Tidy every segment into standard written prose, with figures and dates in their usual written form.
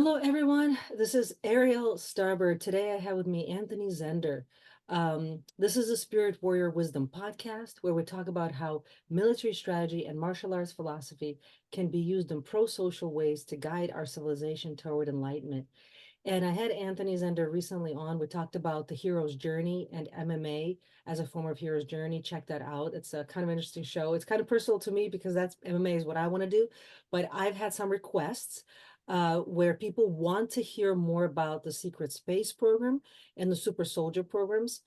Hello, everyone. This is Arriale Starbird. Today I have with me Anthony Zender. This is a Spirit Warrior Wisdom podcast where we talk about how military strategy and martial arts philosophy can be used in pro-social ways to guide our civilization toward enlightenment. And I had Anthony Zender recently on. We talked about the hero's journey and MMA as a form of hero's journey. Check that out. It's a kind of interesting show. It's kind of personal to me because that's MMA is what I want to do. But I've had some requests where people want to hear more about the Secret Space program and the Super Soldier programs.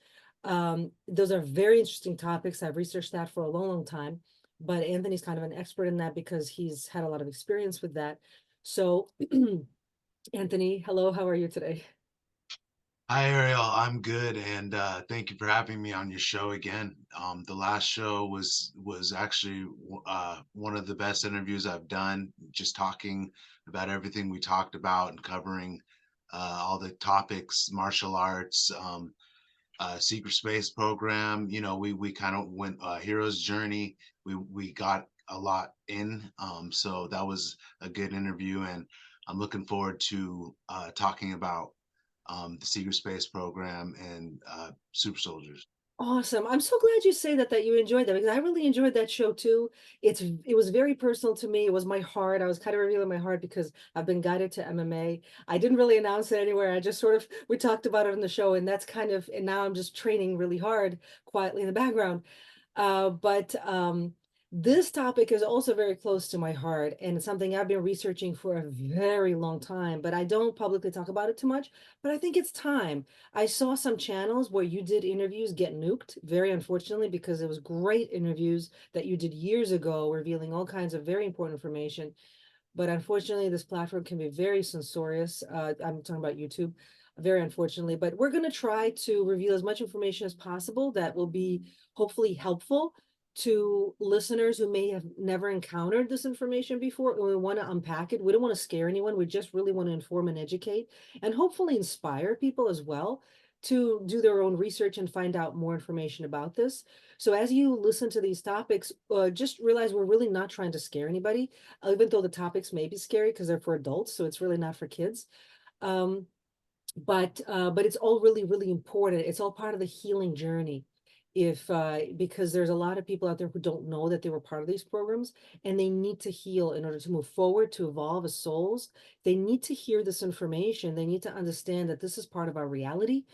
Those are very interesting topics. I've researched that for a long, long time. But Anthony's kind of an expert in that because he's had a lot of experience with that. So Anthony, hello, how are you today? Hi Ariel, I'm good, and thank you for having me on your show again. The last show was actually one of the best interviews I've done, just talking about everything we talked about and covering all the topics, martial arts, secret space program. We kind of went hero's journey. We got a lot in, so that was a good interview, and I'm looking forward to talking about the secret space program and super soldiers. Awesome. I'm so glad you say that you enjoyed that because I really enjoyed that show too. It was very personal to me. It was my heart. I was kind of revealing my heart because I've been guided to MMA. I didn't really announce it anywhere. I just sort of we talked about it on the show, and that's kind of and now I'm just training really hard quietly in the background. But this topic is also very close to my heart, and it's something I've been researching for a very long time, but I don't publicly talk about it too much. But I think it's time. I saw some channels where you did interviews get nuked, very unfortunately, because it was great interviews that you did years ago, revealing all kinds of very important information. But unfortunately, this platform can be very censorious. I'm talking about YouTube, very unfortunately. But we're going to try to reveal as much information as possible that will be hopefully helpful to listeners who may have never encountered this information before. And we want to unpack it. We don't want to scare anyone. We just really want to inform and educate and hopefully inspire people as well to do their own research and find out more information about this. So as you listen to these topics, just realize we're really not trying to scare anybody, even though the topics may be scary because they're for adults, so it's really not for kids. Um, but it's all really, really important. It's all part of the healing journey. If Because there's a lot of people out there who don't know that they were part of these programs and they need to heal in order to move forward, to evolve as souls. They need to hear this information. They need to understand that this is part of our reality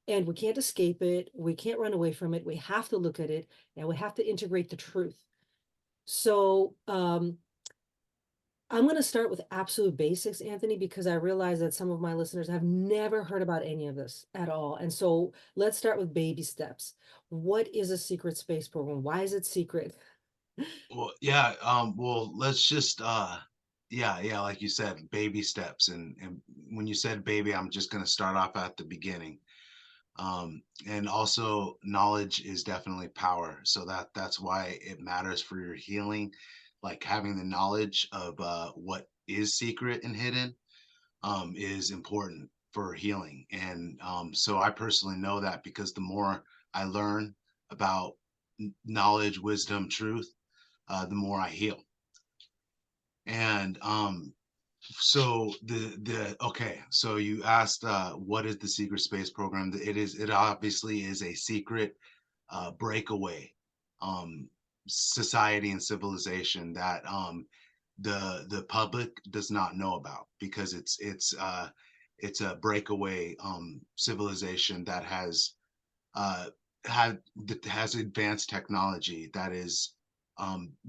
and we can't escape it. We can't run away from it. We have to look at it and we have to integrate the truth. So I'm going to start with absolute basics, Anthony, because I realize that some of my listeners have never heard about any of this at all. And so let's start with baby steps. What is a secret space program? Why is it secret? Well, yeah. Well, let's just yeah, like you said, baby steps. And when you said baby, I'm just gonna start off at the beginning. And also, knowledge is definitely power. So that's why it matters for your healing. Like having the knowledge of what is secret and hidden is important for healing. And so I personally know that because the more I learn about knowledge, wisdom, truth, the more I heal. And so the okay, so you asked what is the secret space program? It obviously is a secret breakaway um society and civilization that the public does not know about because it's a breakaway civilization that uh has advanced technology that is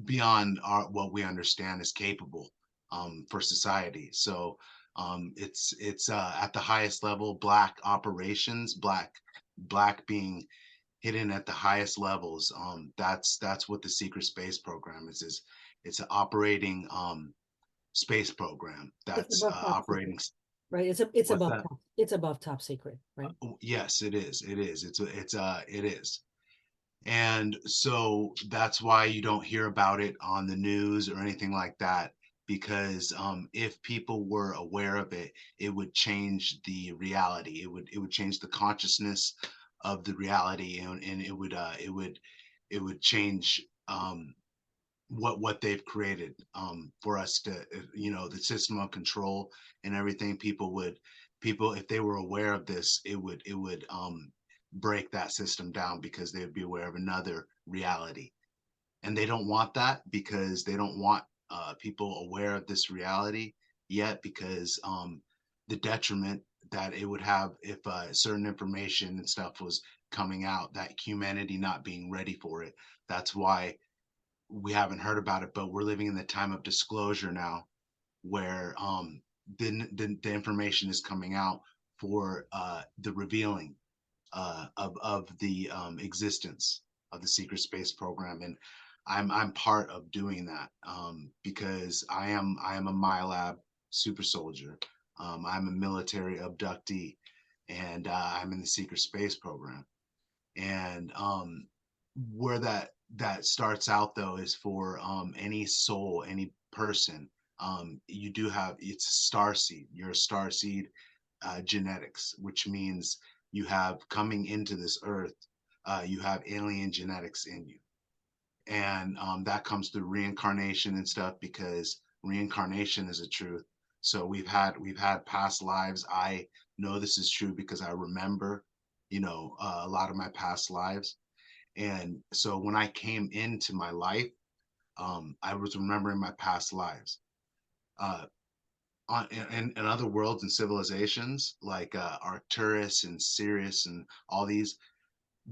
beyond what we understand is capable for society. So it's at the highest level, black operations, black being hidden at the highest levels. That's what the secret space program is. It's an operating space program It's that's above top secret, operating. right? What's that? It's above top secret, right? Yes, it is. It is. It is. And so that's why you don't hear about it on the news or anything like that, because if people were aware of it, it would change the reality. It would change the consciousness of the reality, and it would change. what they've created, for us to, the system of control and everything. People, if they were aware of this, it would break that system down, because they would be aware of another reality. And they don't want that, because they don't want people aware of this reality yet, because the detriment that it would have if certain information and stuff was coming out, that humanity not being ready for it. That's why we haven't heard about it, but we're living in the time of disclosure now, where the information is coming out for the revealing of the existence of the secret space program. And I'm part of doing that, because I am a MyLab super soldier. I'm a military abductee, and I'm in the secret space program. And where that starts out, though, is for any soul, any person. You do have, it's star seed. You're a star seed genetics, which means you have, coming into this earth, you have alien genetics in you. And that comes through reincarnation and stuff, because reincarnation is a truth. So we've had past lives. I know this is true because I remember, a lot of my past lives. And so when I came into my life, I was remembering my past lives. Uh, in other worlds and civilizations, like Arcturus and Sirius and all these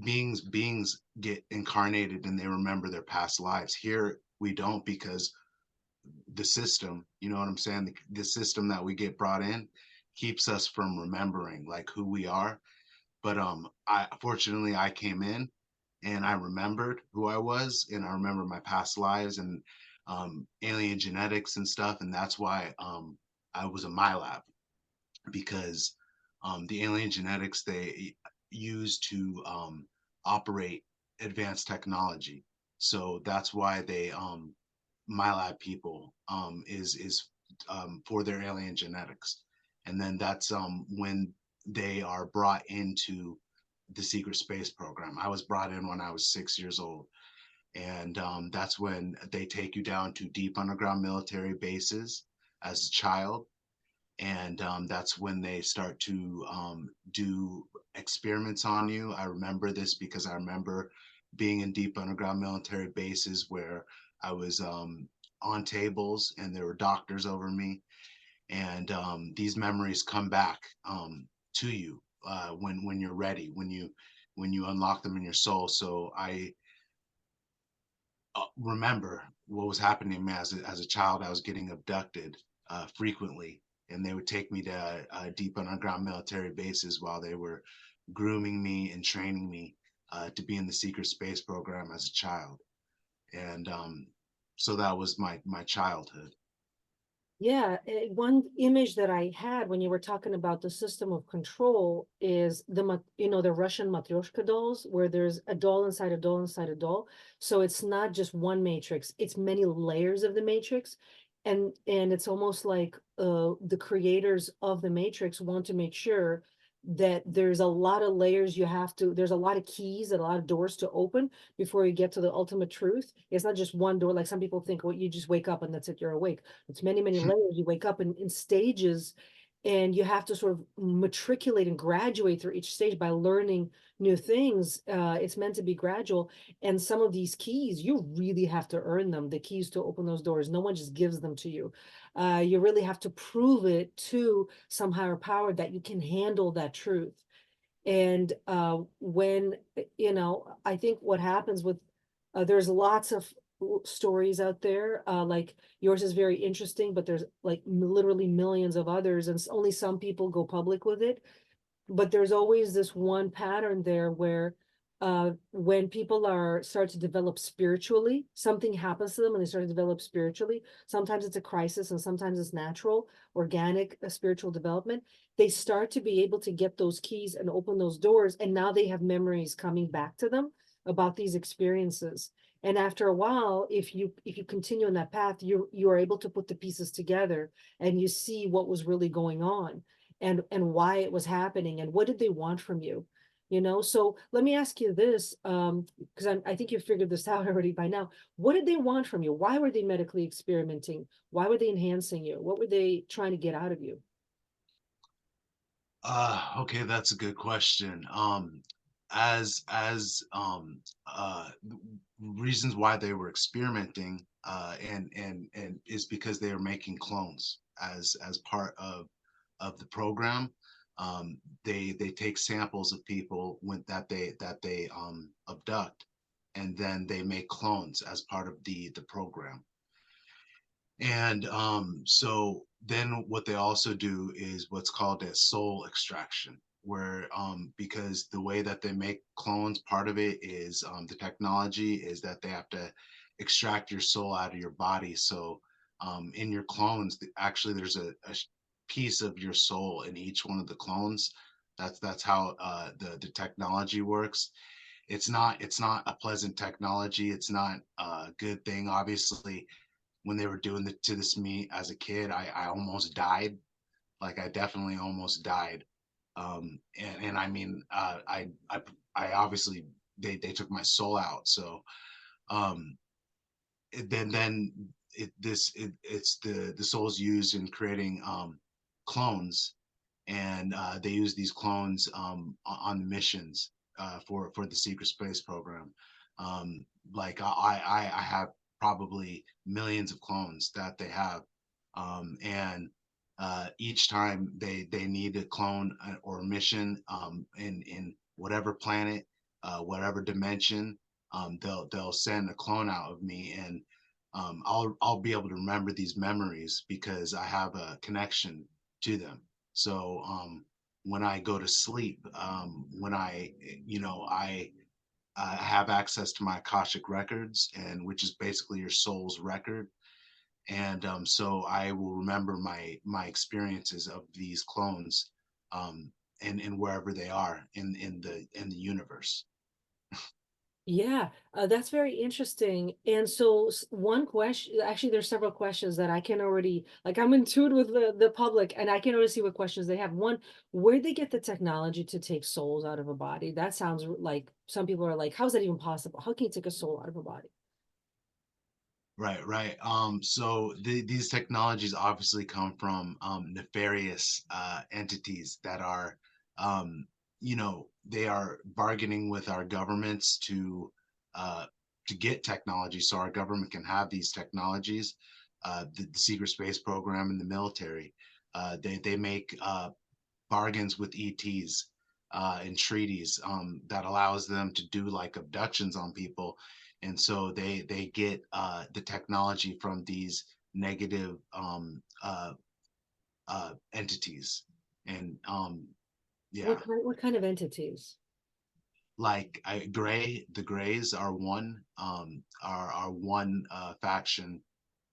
beings get incarnated and they remember their past lives. Here we don't, because the system, you know what I'm saying? The system that we get brought in keeps us from remembering like who we are. But I fortunately I came in and I remembered who I was, and I remember my past lives and alien genetics and stuff, and that's why I was a MyLab, because the alien genetics they use to operate advanced technology. So that's why they MyLab people is for their alien genetics, and then that's when they are brought into the secret space program. I was brought in when I was 6 years old, and that's when they take you down to deep underground military bases as a child, and that's when they start to do experiments on you. I remember this because I remember being in deep underground military bases where I was on tables and there were doctors over me, and these memories come back to you when you're ready, when you unlock them in your soul. So I remember what was happening to me as a child. I was getting abducted frequently, and they would take me to deep underground military bases while they were grooming me and training me to be in the secret space program as a child. And so that was my childhood. Yeah, one image that I had when you were talking about the system of control is the Russian matryoshka dolls, where there's a doll inside a doll inside a doll. So it's not just one matrix; it's many layers of the matrix, and it's almost like the creators of the matrix want to make sure that there's a lot of layers there's a lot of keys and a lot of doors to open before you get to the ultimate truth. It's not just one door, like some people think, well, you just wake up and that's it, you're awake. It's many, many layers. You wake up in stages, and you have to sort of matriculate and graduate through each stage by learning new things. It's meant to be gradual. And some of these keys, you really have to earn them, the keys to open those doors. No one just gives them to you. You really have to prove it to some higher power that you can handle that truth. And I think what happens with, there's lots of stories out there, like yours is very interesting, but there's like literally millions of others, and only some people go public with it. But there's always this one pattern there where when people start to develop spiritually, something happens to them and they start to develop spiritually. Sometimes it's a crisis and sometimes it's natural, organic, spiritual development. They start to be able to get those keys and open those doors, and now they have memories coming back to them about these experiences. And after a while, if you continue on that path, you are able to put the pieces together and you see what was really going on, and why it was happening and what did they want from you. you know? So let me ask you this, because I think you figured this out already by now. What did they want from you? Why were they medically experimenting? Why were they enhancing you? What were they trying to get out of you? Okay, that's a good question. Reasons why they were experimenting, and is because they were making clones as part of the program. They take samples of people that they abduct, and then they make clones as part of the program. And so then what they also do is what's called a soul extraction, where because the way that they make clones, part of it is the technology is that they have to extract your soul out of your body. So in your clones, actually, there's a piece of your soul in each one of the clones. That's how the technology works. It's not a pleasant technology. It's not a good thing, obviously. When they were doing it to this me as a kid, I almost died. Like, I definitely almost died. And I mean, I obviously, they took my soul out. So um, then it's the soul's used in creating clones, and they use these clones on the missions for the secret space program. Like, I have probably millions of clones that they have, and each time they need a clone or a mission in whatever planet, whatever dimension, they'll send a clone out of me, and I'll be able to remember these memories because I have a connection to them. So when I go to sleep, when I have access to my Akashic records, and which is basically your soul's record. And so I will remember my experiences of these clones, and wherever they are in the universe. Yeah, that's very interesting. And so one question, actually, there's several questions that I can already, like, I'm in tune with the public, and I can already see what questions they have. One, where they get the technology to take souls out of a body? That sounds like some people are like, how's that even possible? How can you take a soul out of a body? Right, right. So these technologies obviously come from nefarious entities that are, they are bargaining with our governments uh, to get technology, so our government can have these technologies. The secret space program and the military, they make bargains with ETs and treaties that allows them to do like abductions on people, and so they get the technology from these negative entities, and yeah, What kind of entities? like the Greys are one faction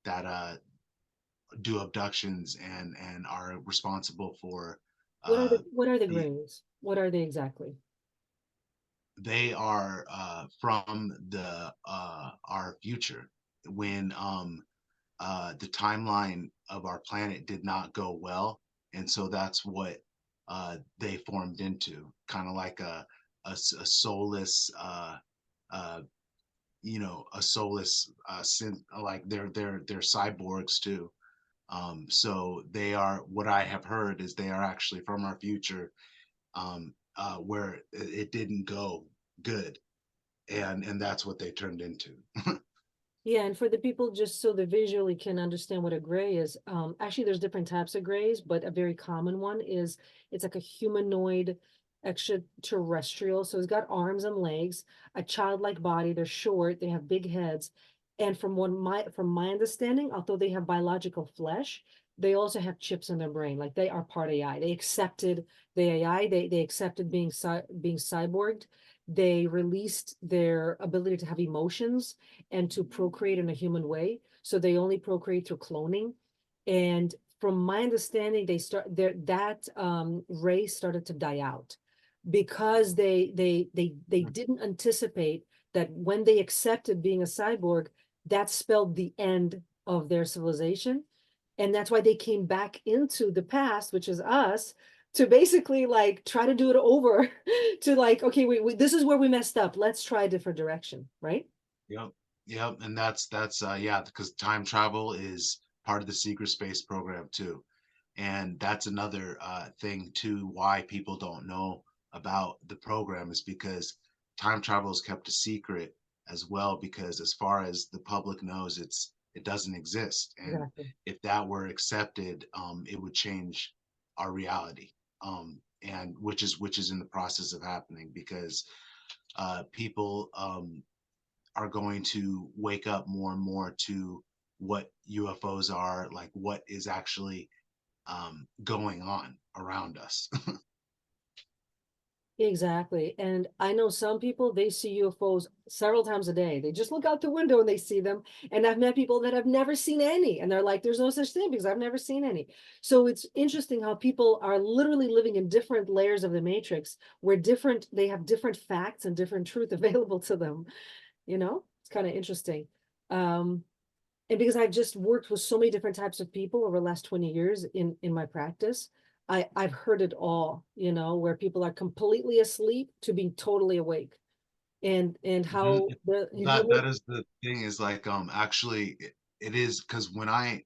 that do abductions and are responsible for What are the the grays? What are they exactly? they are from the our future, when the timeline of our planet did not go well, and so that's what they formed into, kind of like a soulless uh, a soulless synth. Like, they're cyborgs too. So they are, what I have heard is they are actually from our future, where it didn't go good, and that's what they turned into. Yeah, and for the people, just so they visually can understand what a gray is, actually there's different types of grays, but a very common one is it's like a humanoid extraterrestrial. So it's got arms and legs, a childlike body, they're short, they have big heads. And from my understanding, although they have biological flesh, they also have chips in their brain. Like, they are part AI. They accepted the AI, they accepted being cyborged. They released their ability to have emotions and to procreate in a human way. So they only procreate through cloning. And from my understanding, that race started to die out because they didn't anticipate that when they accepted being a cyborg, that spelled the end of their civilization. And that's why they came back into the past, which is us, to basically like try to do it over to like, okay, this is where we messed up. Let's try a different direction, right? Yep. Yep. And that's yeah, because time travel is part of the secret space program too. And that's another thing too why people don't know about the program is because time travel is kept a secret as well, because as far as the public knows, it doesn't exist. And Exactly. if that were accepted, it would change our reality. And which is in the process of happening, because people are going to wake up more and more to what UFOs are, like what is actually going on around us. Exactly. And I know some people, they see UFOs several times a day. They just look out the window and they see them. And I've met people that have never seen any. And they're like, there's no such thing because I've never seen any. So it's interesting how people are literally living in different layers of the matrix where they have different facts and different truth available to them. It's kind of interesting. Um, and because I've just worked with so many different types of people over the last 20 years in my practice, I've heard it all, where people are completely asleep to being totally awake. And Mhm. how the That is the thing, is like actually it is, because when I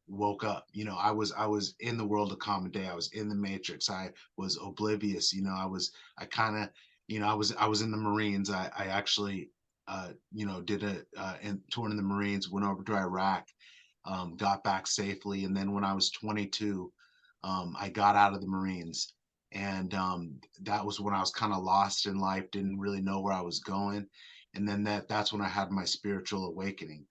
woke up, I was in the world of common day. I was in the matrix. I was oblivious. I kind of, I was in the Marines. I actually did a tour in the Marines, went over to Iraq, got back safely, and then when I was 22, I got out of the Marines, and that was when I was kind of lost in life, didn't really know where I was going, and then that's when I had my spiritual awakening,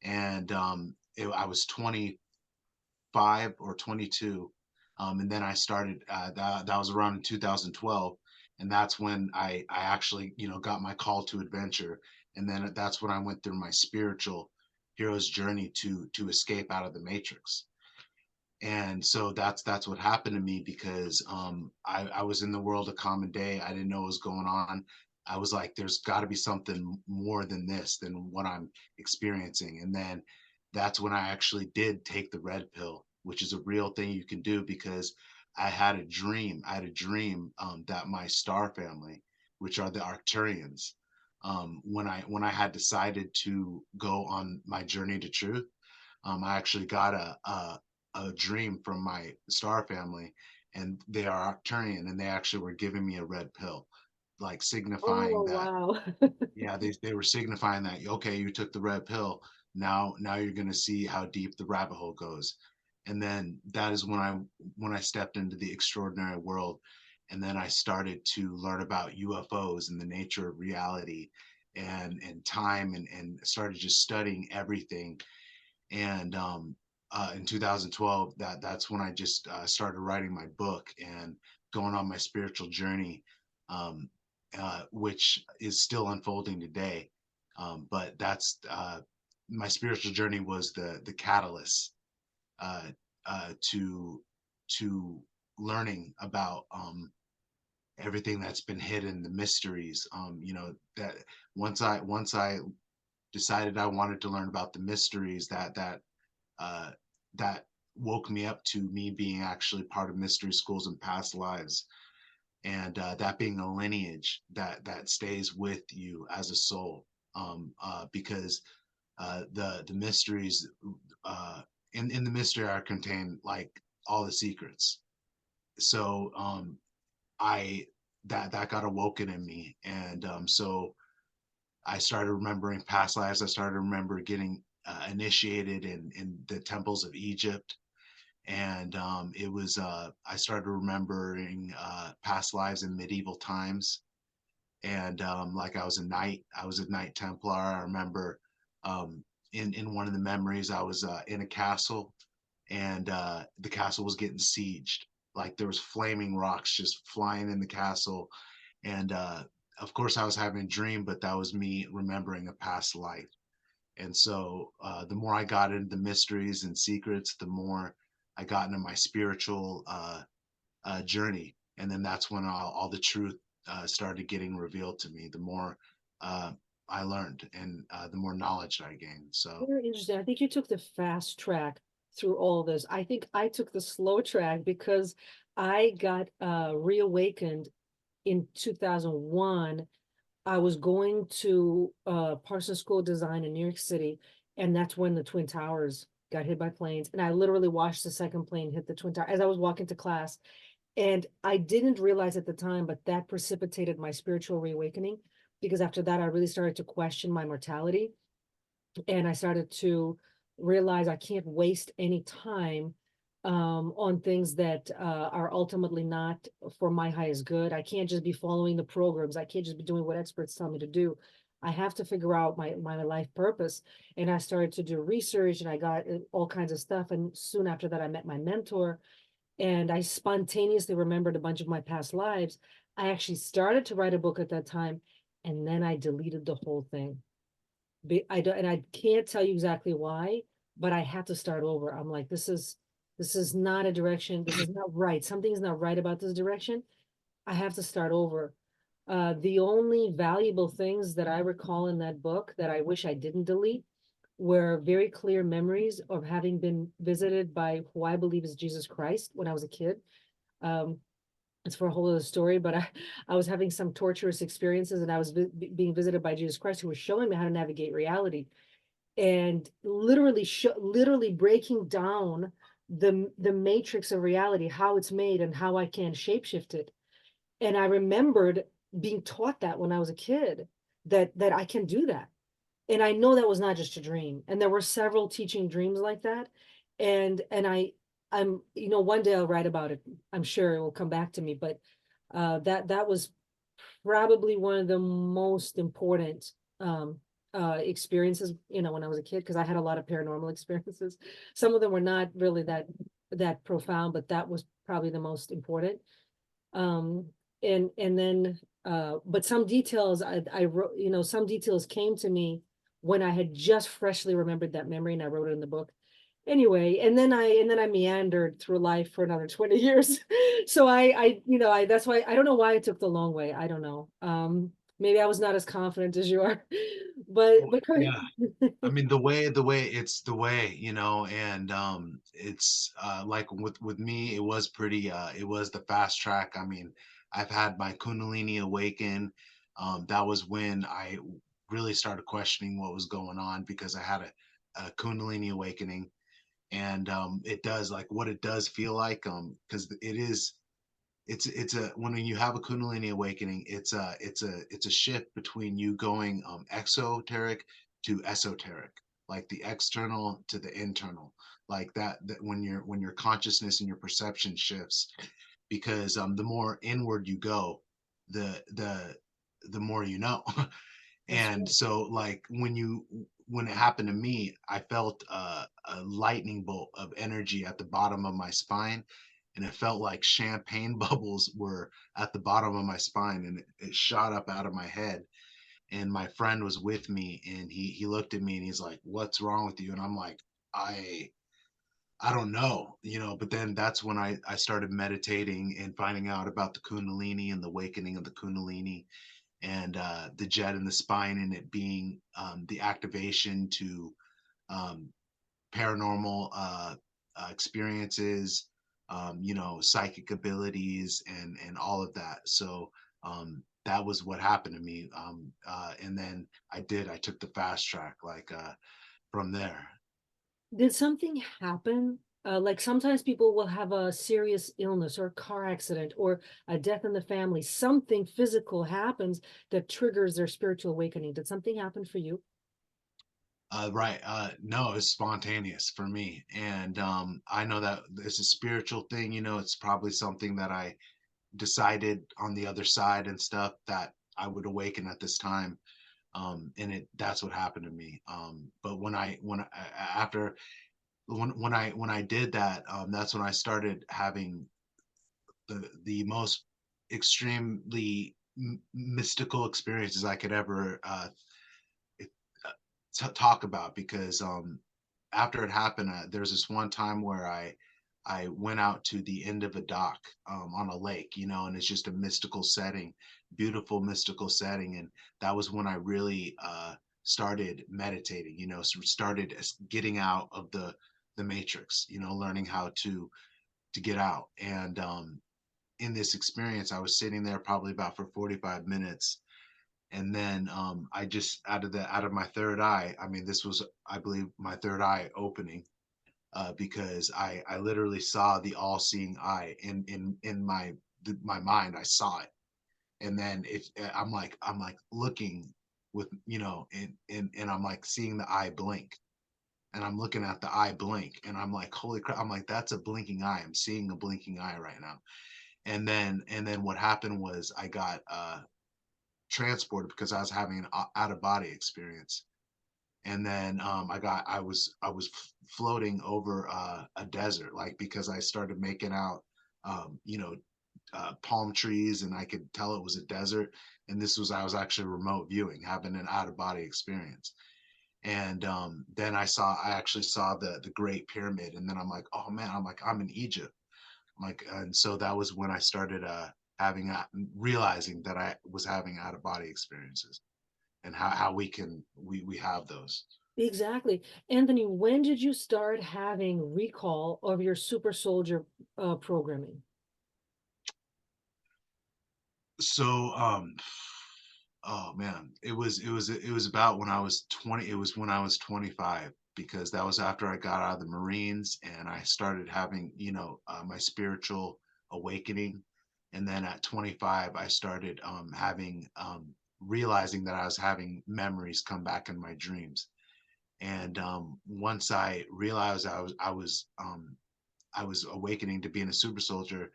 and I was 25 or 22, and then I started. That was around 2012, and that's when I actually got my call to adventure, and then that's when I went through my spiritual hero's journey to escape out of the matrix. And so that's what happened to me, because I was in the world of common day. I didn't know what was going on. I was like, there's got to be something more than this, than what I'm experiencing. And then that's when I actually did take the red pill, which is a real thing you can do, because I had a dream that my star family, which are the Arcturians, when I had decided to go on my journey to truth, I actually got a dream from my star family, and they are Arcturian, and they actually were giving me a red pill, like oh, signifying that, wow. yeah, they were signifying that, okay, you took the red pill. Now you're going to see how deep the rabbit hole goes. And then that is when I stepped into the extraordinary world, and then I started to learn about UFOs and the nature of reality, and time, and started just studying everything. And in 2012, that's when I just started writing my book and going on my spiritual journey, um, which is still unfolding today. But that's my spiritual journey was the catalyst uh, to learning about everything that's been hidden, the mysteries. That once I decided I wanted to learn about the mysteries, uh, that woke me up to me being actually part of mystery schools in past lives, and that being a lineage that stays with you as a soul, because the mysteries, uh, in the mystery are contained like all the secrets. So I that got awoken in me, and so I started remembering past lives. I started to remember getting initiated in the temples of Egypt, and it was I started remembering past lives in medieval times, and like I was a knight Templar. I remember um, in one of the memories I was in a castle, and the castle was getting sieged. Like there was flaming rocks just flying in the castle, and of course I was having a dream, but that was me remembering a past life. And so the more I got into the mysteries and secrets, the more I got into my spiritual journey. And then that's when all the truth started getting revealed to me. The more uh, I learned, and the more knowledge I gained. So Very interesting. I think you took the fast track through all this. I think I took the slow track because I got reawakened in 2001. I was going to Parsons School of Design in New York City, and that's when the Twin Towers got hit by planes. And I literally watched the second plane hit the Twin Tower as I was walking to class. And I didn't realize at the time, but that precipitated my spiritual reawakening, because after that, I really started to question my mortality. And I started to realize I can't waste any time on things that are ultimately not for my highest good. I can't just be following the programs. I can't just be doing what experts tell me to do. I have to figure out my life purpose. And I started to do research, and I got all kinds of stuff. And soon after that, I met my mentor, and I spontaneously remembered a bunch of my past lives. I actually started to write a book at that time, and then I deleted the whole thing. I don't, and I can't tell you exactly why, but I had to start over. I'm like, this is not a direction. This is not right. Something's not right about this direction. I have to start over. The only valuable things that I recall in that book that I wish I didn't delete were very clear memories of having been visited by who I believe is Jesus Christ when I was a kid. Um, it's for a whole other story, but I was having some torturous experiences, and I was being visited by Jesus Christ, who was showing me how to navigate reality, and literally breaking down the matrix of reality, how it's made and how I can shapeshift it. And I remembered being taught that when I was a kid, that I can do that. And I know that was not just a dream. And there were several teaching dreams like that. And one day I'll write about it. I'm sure it will come back to me. But that was probably one of the most important experiences, when I was a kid, because I had a lot of paranormal experiences. Some of them were not really that profound, but that was probably the most important. Um, and then but some details I wrote, some details came to me when I had just freshly remembered that memory, and I wrote it in the book. Anyway, and then I meandered through life for another 20 years. So that's why I don't know why I took the long way. I don't know. Maybe I was not as confident as you are. But Well, but yeah. I mean, the way it's the way, and it's like with me, it was pretty it was the fast track. I mean, I've had my Kundalini awaken. That was when I really started questioning what was going on, because I had a Kundalini awakening. And it does, like, what it does feel like, because it's a when you have a Kundalini awakening, it's a shift between you going exoteric to esoteric, like the external to the internal, like that when your consciousness and your perception shifts, because the more inward you go, the more you know. that's And right. so, like, when it happened to me, I felt a lightning bolt of energy at the bottom of my spine, and it felt like champagne bubbles were at the bottom of my spine, and it shot up out of my head. And my friend was with me, and he looked at me and he's like, "What's wrong with you?" And I'm like, I I don't know, but then that's when I started meditating and finding out about the Kundalini and the awakening of the Kundalini, and the jet in the spine, and it being the activation to um, paranormal experiences, psychic abilities, and all of that. So that was what happened to me. And then I took the fast track, like, from there. Did something happen? Like sometimes people will have a serious illness or a car accident or a death in the family. Something physical happens that triggers their spiritual awakening. Did something happen for you? Right. No, it's spontaneous for me. And I know that it's a spiritual thing, it's probably something that I decided on the other side and stuff, that I would awaken at this time. And that's what happened to me. But after when I did that, that's when I started having the most extremely mystical experiences I could ever it- talk about, because after it happened, there's this one time where I went out to the end of a dock, on a lake, and it's just a mystical setting, beautiful mystical setting, and that was when I really started meditating, started getting out of the matrix, learning how to get out. And in this experience, I was sitting there probably about for 45 minutes. And then I just out of my third eye, I mean, this was, I believe, my third eye opening, because I literally saw the all-seeing eye in my mind. I saw it. And then I'm like looking with, and I'm like seeing the eye blink, and I'm looking at the eye blink, and I'm like, holy crap. I'm like, that's a blinking eye. I'm seeing a blinking eye right now. And then what happened was I got transported because I was having an out of body experience. And then I was floating over a desert, like, because I started making out um, you know palm trees, and I could tell it was a desert. And I was actually remote viewing, having an out of body experience. And then I actually saw the Great Pyramid, and then I'm like, oh man, I'm like, I'm in Egypt. Like, and so that was when I started having realizing that I was having out of body experiences, and how we have those. Exactly. Anthony, when did you start having recall of your super soldier programming? So oh man, it was about when I was 20. It was when I was 25, because that was after I got out of the Marines, and I started having, my spiritual awakening. And then at 25, I started having realizing that I was having memories come back in my dreams. And once I realized I was awakening to being a super soldier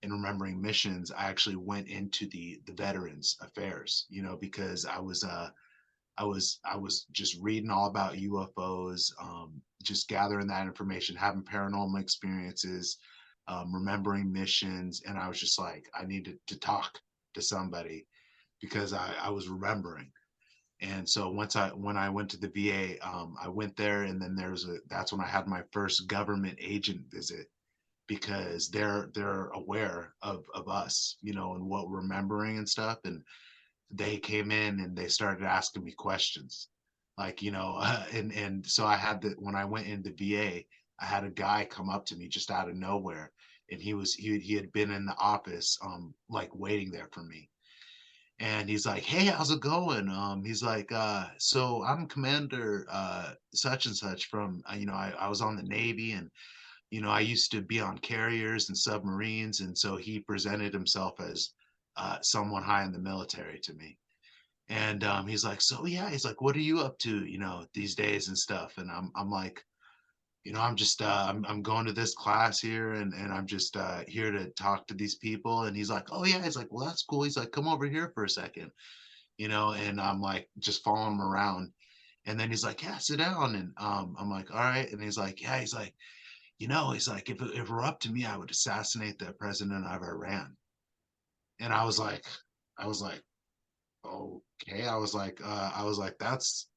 and remembering missions, I actually went into the Veterans Affairs, because I was just reading all about UFOs, just gathering that information, having paranormal experiences, remembering missions, and I was just like, I needed to talk to somebody because I was remembering. And so when I went to the VA, I went there, and then that's when I had my first government agent visit, because they're aware of us, and what we're remembering and stuff. And they came in and they started asking me questions, like, and so I had when I went into VA, I had a guy come up to me just out of nowhere, and he had been in the office, like waiting there for me. And he's like, hey, how's it going? He's like, so I'm Commander such and such from, I was on the Navy, and I used to be on carriers and submarines. And so he presented himself as someone high in the military to me. And he's like, so yeah, he's like, what are you up to, these days and stuff? And I'm like, I'm going to this class here, and I'm just here to talk to these people. And he's like, oh yeah, he's like, well, that's cool. He's like, come over here for a second, and I'm like just following him around. And then he's like, yeah, sit down. And I'm like, all right. And he's like, yeah, he's like, he's like, if it were up to me, I would assassinate the president of Iran. And I was like, okay. I was like, that's,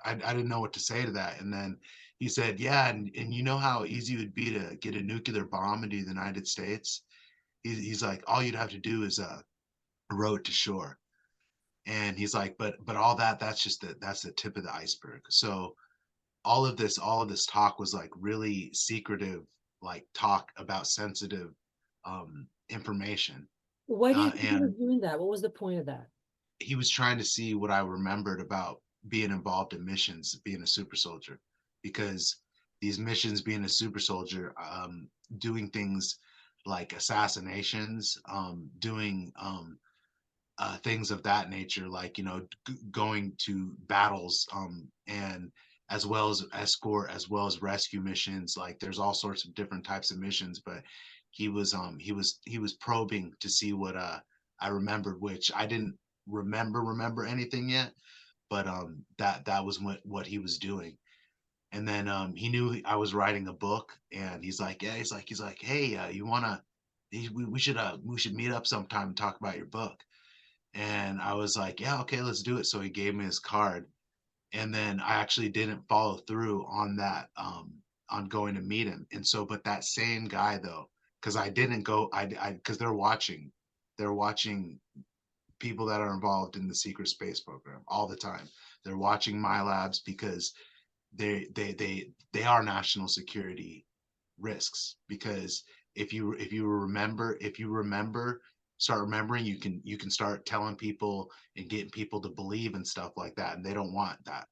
I didn't know what to say to that. And then he said, yeah. And you know how easy it would be to get a nuclear bomb into the United States? He's like, all you'd have to do is row it to shore. And he's like, but all that's the tip of the iceberg. So all of this talk was like really secretive, like talk about sensitive information. Why do you think he was And doing that? What was the point of that? he was trying to see what I remembered about being involved in missions, being a super soldier, because these missions, being a super soldier, doing things like assassinations, doing things of that nature, like, going to battles, and as well as escort, as well as rescue missions. Like, there's all sorts of different types of missions. But he was probing to see what I remembered, which I didn't remember anything yet. But that was what he was doing. And then he knew I was writing a book, and he's like, yeah, he's like, hey, you wanna we should meet up sometime and talk about your book. And I was like, yeah, okay, let's do it. So he gave me his card. And then I actually didn't follow through on that, on going to meet him. And so, but that same guy though, because I didn't go, because they're watching people that are involved in the secret space program all the time. They're watching my labs, because they are national security risks, because if you remember, start remembering, you can start telling people and getting people to believe and stuff like that, and they don't want that.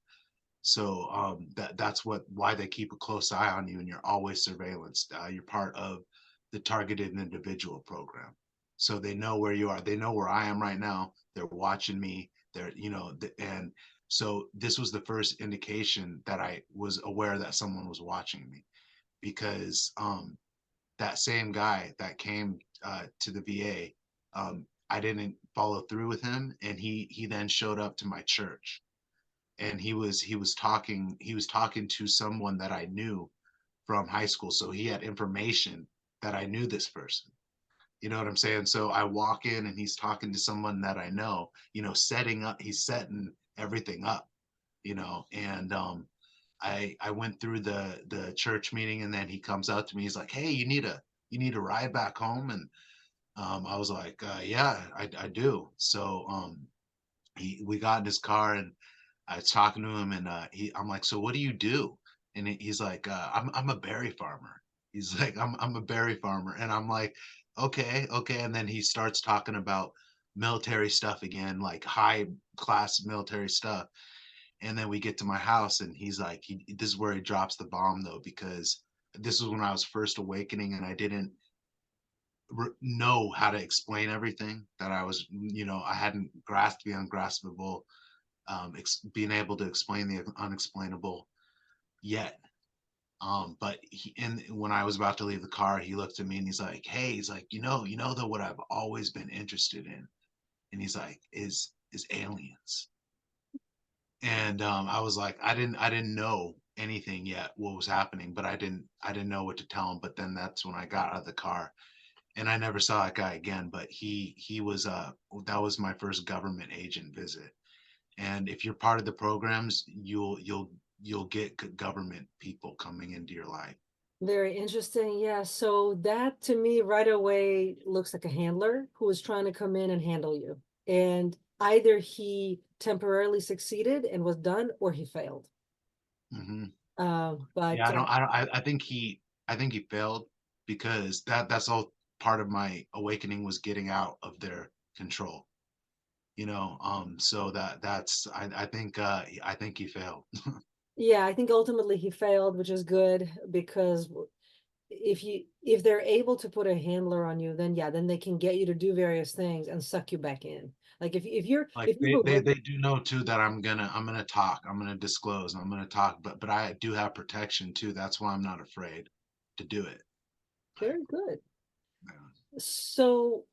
So that's why they keep a close eye on you, and you're always surveillanced. You're part of the targeted individual program, so they know where you are. They know where I am right now. They're watching me. They're and so this was the first indication that I was aware that someone was watching me, because that same guy that came to the VA, I didn't follow through with him, and he then showed up to my church, and he was talking to someone that I knew from high school, so he had information that I knew this person. You know what I'm saying? So I walk in and he's talking to someone that I know, he's setting everything up, and I went through the church meeting, and then he comes out to me. He's like, "Hey, you need a ride back home?" And I was like, "Yeah, I do." So we got in his car, and I was talking to him, and I'm like, "So what do you do?" And he's like, I'm a berry farmer." He's like, I'm a berry farmer," and I'm like, "Okay, okay." And then he starts talking about military stuff again, like high class military stuff. And then we get to my house, and he's like, this is where he drops the bomb, though, because this was when I was first awakening, and I didn't know how to explain everything that I hadn't grasped the ungraspable, being able to explain the unexplainable yet. But and when I was about to leave the car, he looked at me and he's like, "Hey," he's like, though, what I've always been interested in," and he's like, "is aliens." And I was like, I didn't know anything yet what was happening, but I didn't know what to tell him. But then that's when I got out of the car, and I never saw that guy again. But he was that was my first government agent visit. And if you're part of the programs, you'll get government people coming into your life. Very interesting. Yeah. So that to me right away looks like a handler who is trying to come in and handle you. And either he temporarily succeeded and was done, or he failed. Hmm. But Yeah, I think he failed, because that's all part of my awakening, was getting out of their control. So I think he failed. yeah, I think ultimately he failed, which is good because if they're able to put a handler on you, then yeah, then they can get you to do various things and suck you back in. Like Like if you have they do know too that I'm gonna talk, I'm gonna disclose, I'm gonna talk, but I do have protection too. That's why I'm not afraid to do it. Like, very good. yeah. So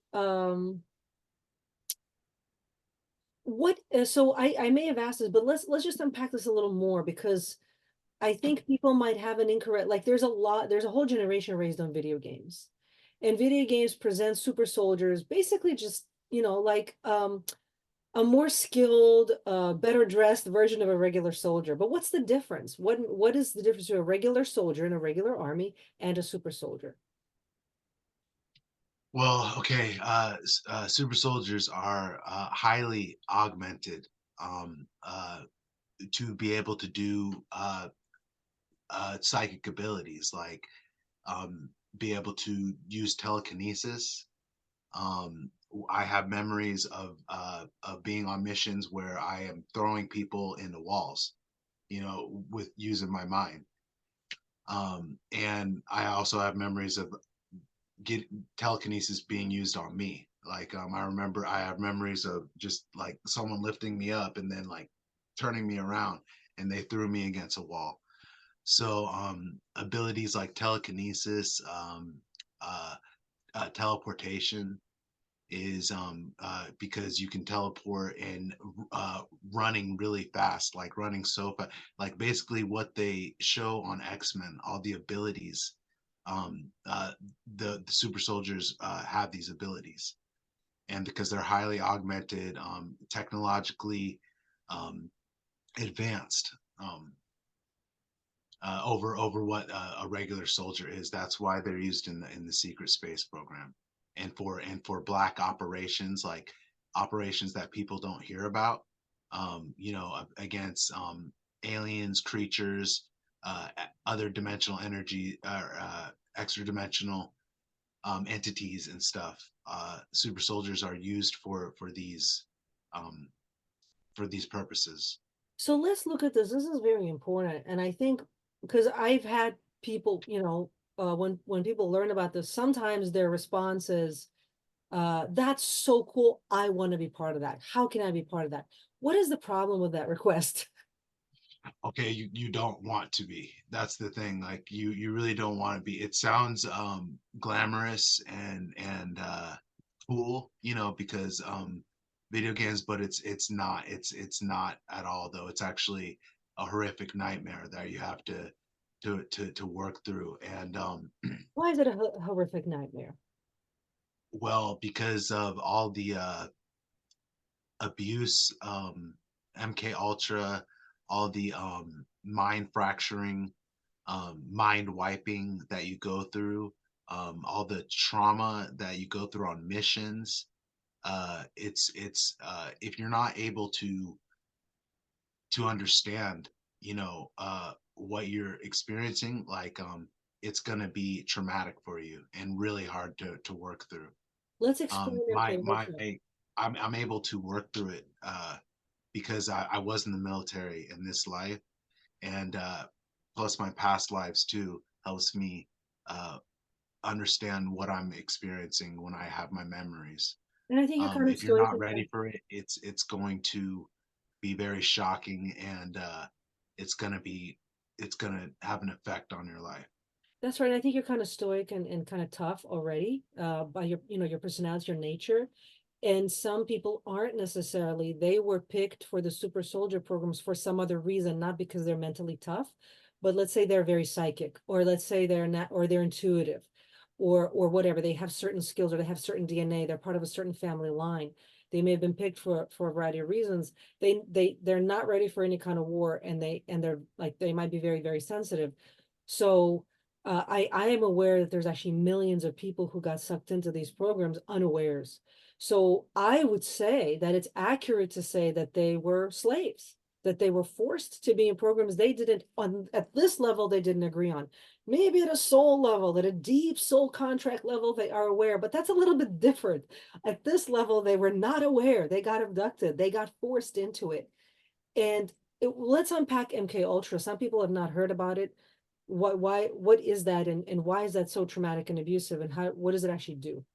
what so I may have asked this, but let's just unpack this a little more, because I think people might have an incorrect, like there's a whole generation raised on video games. And video games present super soldiers basically just, like a more skilled, better dressed version of a regular soldier. But what's the difference? What is the difference between a regular soldier in a regular army and a super soldier? Well, okay. Super soldiers are highly augmented, to be able to do psychic abilities, like be able to use telekinesis. I have memories of being on missions where I am throwing people into walls, with using my mind. And I also have memories of get telekinesis being used on me. Like I have memories of just like someone lifting me up and then like turning me around, and they threw me against a wall. So abilities like telekinesis, teleportation is because you can teleport, and running really fast, like running so fast, like basically what they show on X-Men, all the abilities. The super soldiers have these abilities, and because they're highly augmented, technologically um, advanced, over what a regular soldier is. That's why they're used in the secret space program, and for black operations, like operations that people don't hear about. Against aliens, creatures, other dimensional energy, or extra dimensional entities and stuff. Super soldiers are used um, for these purposes. So let's look at this. This is very important. And I think because I've had people, when people learn about this, sometimes their response is, that's so cool. I want to be part of that. How can I be part of that? What is the problem with that request? Okay, you don't want to be. That's the thing. Like you really don't want to be. It sounds glamorous and cool, because video games, but it's not. It's not at all though. It's actually a horrific nightmare that you have to work through. And Why is it a horrific nightmare? well, because of all the abuse, MK Ultra, all the mind fracturing, mind wiping that you go through, all the trauma that you go through on missions. It's if you're not able to understand, what you're experiencing, like it's gonna be traumatic for you and really hard to work through. Let's explain My MK my Ultra. I'm able to work through it because I was in the military in this life, and plus my past lives too helps me uh, understand what I'm experiencing when I have my memories. And I think you're kind of If you're stoic not with ready that. for it, it's going to be very shocking, and it's gonna be it's gonna have an effect on your life. That's right. I think you're kind of stoic and kind of tough already, by your personality, your nature. And some people aren't necessarily, they were picked for the super soldier programs for some other reason, not because they're mentally tough, but let's say they're very psychic, or let's say they're not, or they're intuitive, or whatever. They have certain skills or they have certain DNA, they're part of a certain family line. They may have been picked for a variety of reasons. They're not ready for any kind of war, and they're like, they might be very, very sensitive. So I am aware that there's actually millions of people who got sucked into these programs unawares. So I would say that it's accurate to say that they were slaves, that they were forced to be in programs they didn't, on at this level, they didn't agree on. Maybe at a soul level, at a deep soul contract level, they are aware, but that's a little bit different. At this level, they were not aware. They got abducted. They got forced into it. And let's unpack MK Ultra. Some people have not heard about it. What is that, and why is that so traumatic and abusive, and what does it actually do?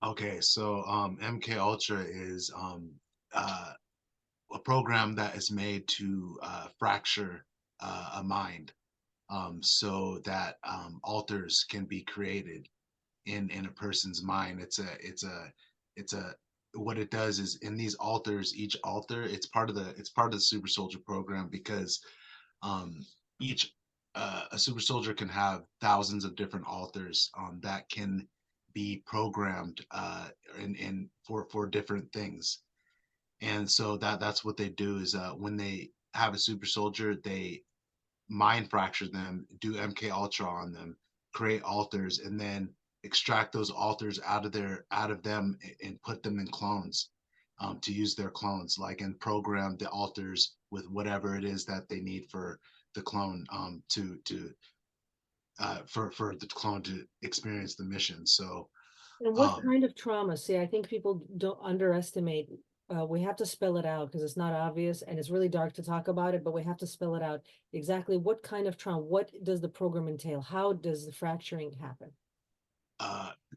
Okay, so MK Ultra is uh, a program that is made to fracture a mind, so that alters can be created in a person's mind. It's a what it does is, in these alters, each alter, it's part of the super soldier program, because um, each a super soldier can have thousands of different alters that can be programmed in for different things. And so that's what they do is, when they have a super soldier, they mind fracture them, do MK Ultra on them, create alters, and then extract those alters out of them, and put them in clones, to use their clones, like, and program the alters with whatever it is that they need for the clone, to for the clone to experience the mission. So And what um, kind of trauma? See, I think people don't underestimate. We have to spell it out because it's not obvious and it's really dark to talk about it, but we have to spell it out. Exactly what kind of trauma, what does the program entail? How does the fracturing happen?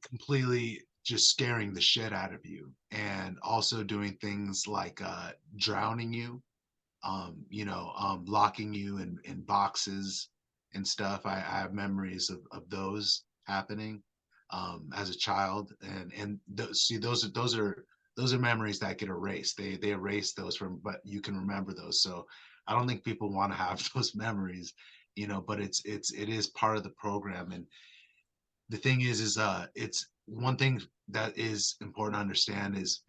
completely just scaring the shit out of you, and also doing things like drowning you, locking you in boxes and stuff. I have memories of those happening as a child, and see, those are memories that get erased. They erase those from, but you can remember those. So I don't think people want to have those memories, but it is part of the program. And the thing is it's one thing that is important to understand is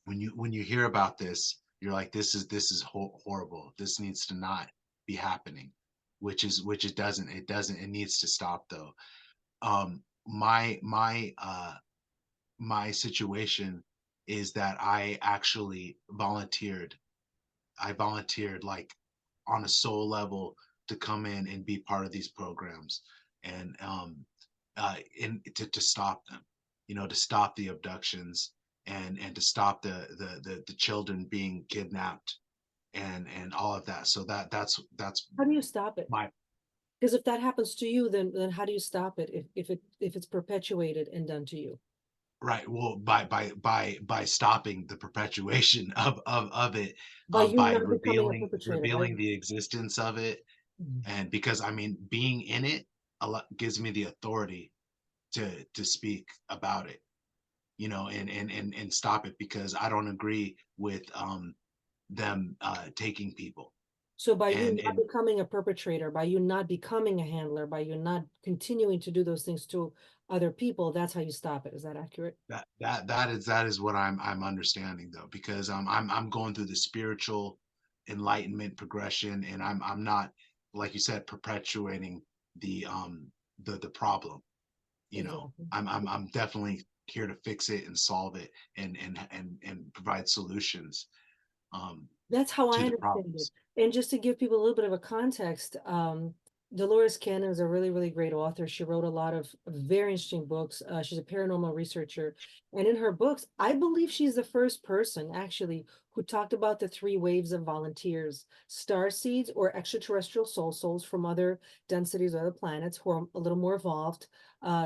when you hear about this, you're like, this is horrible. This needs to not be happening, which it doesn't. It needs to stop though. My situation is that I actually volunteered I volunteered like on a soul level to come in and be part of these programs and in to stop them, you know, to stop the abductions and to stop the children being kidnapped and all of that. So that's How do you stop it? my Because if that happens to you, then how do you stop it if it's perpetuated and done to you? right. Well, by stopping the perpetuation of it, By you by not becoming a perpetrator, right? revealing the existence of it, Mhm. and because I mean, being in it a lot gives me the authority to speak about it, you know, and stop it because I don't agree with them taking people So by you not and becoming a perpetrator, by you not becoming a handler, by you not continuing to do those things to other people, that's how you stop it. Is that accurate? that is what I'm understanding though, because I'm going through the spiritual enlightenment progression, and I'm not, like you said, perpetuating the problem. You know, Exactly. I'm definitely here to fix it and solve it and provide solutions um That's how to I the understand it. problems. And just to give people a little bit of a context, Dolores Cannon is a really, really great author. She wrote a lot of very interesting books. She's a paranormal researcher. And in her books, I believe she's the first person actually who talked about the three waves of volunteers, star seeds or extraterrestrial souls from other densities, other planets who are a little more evolved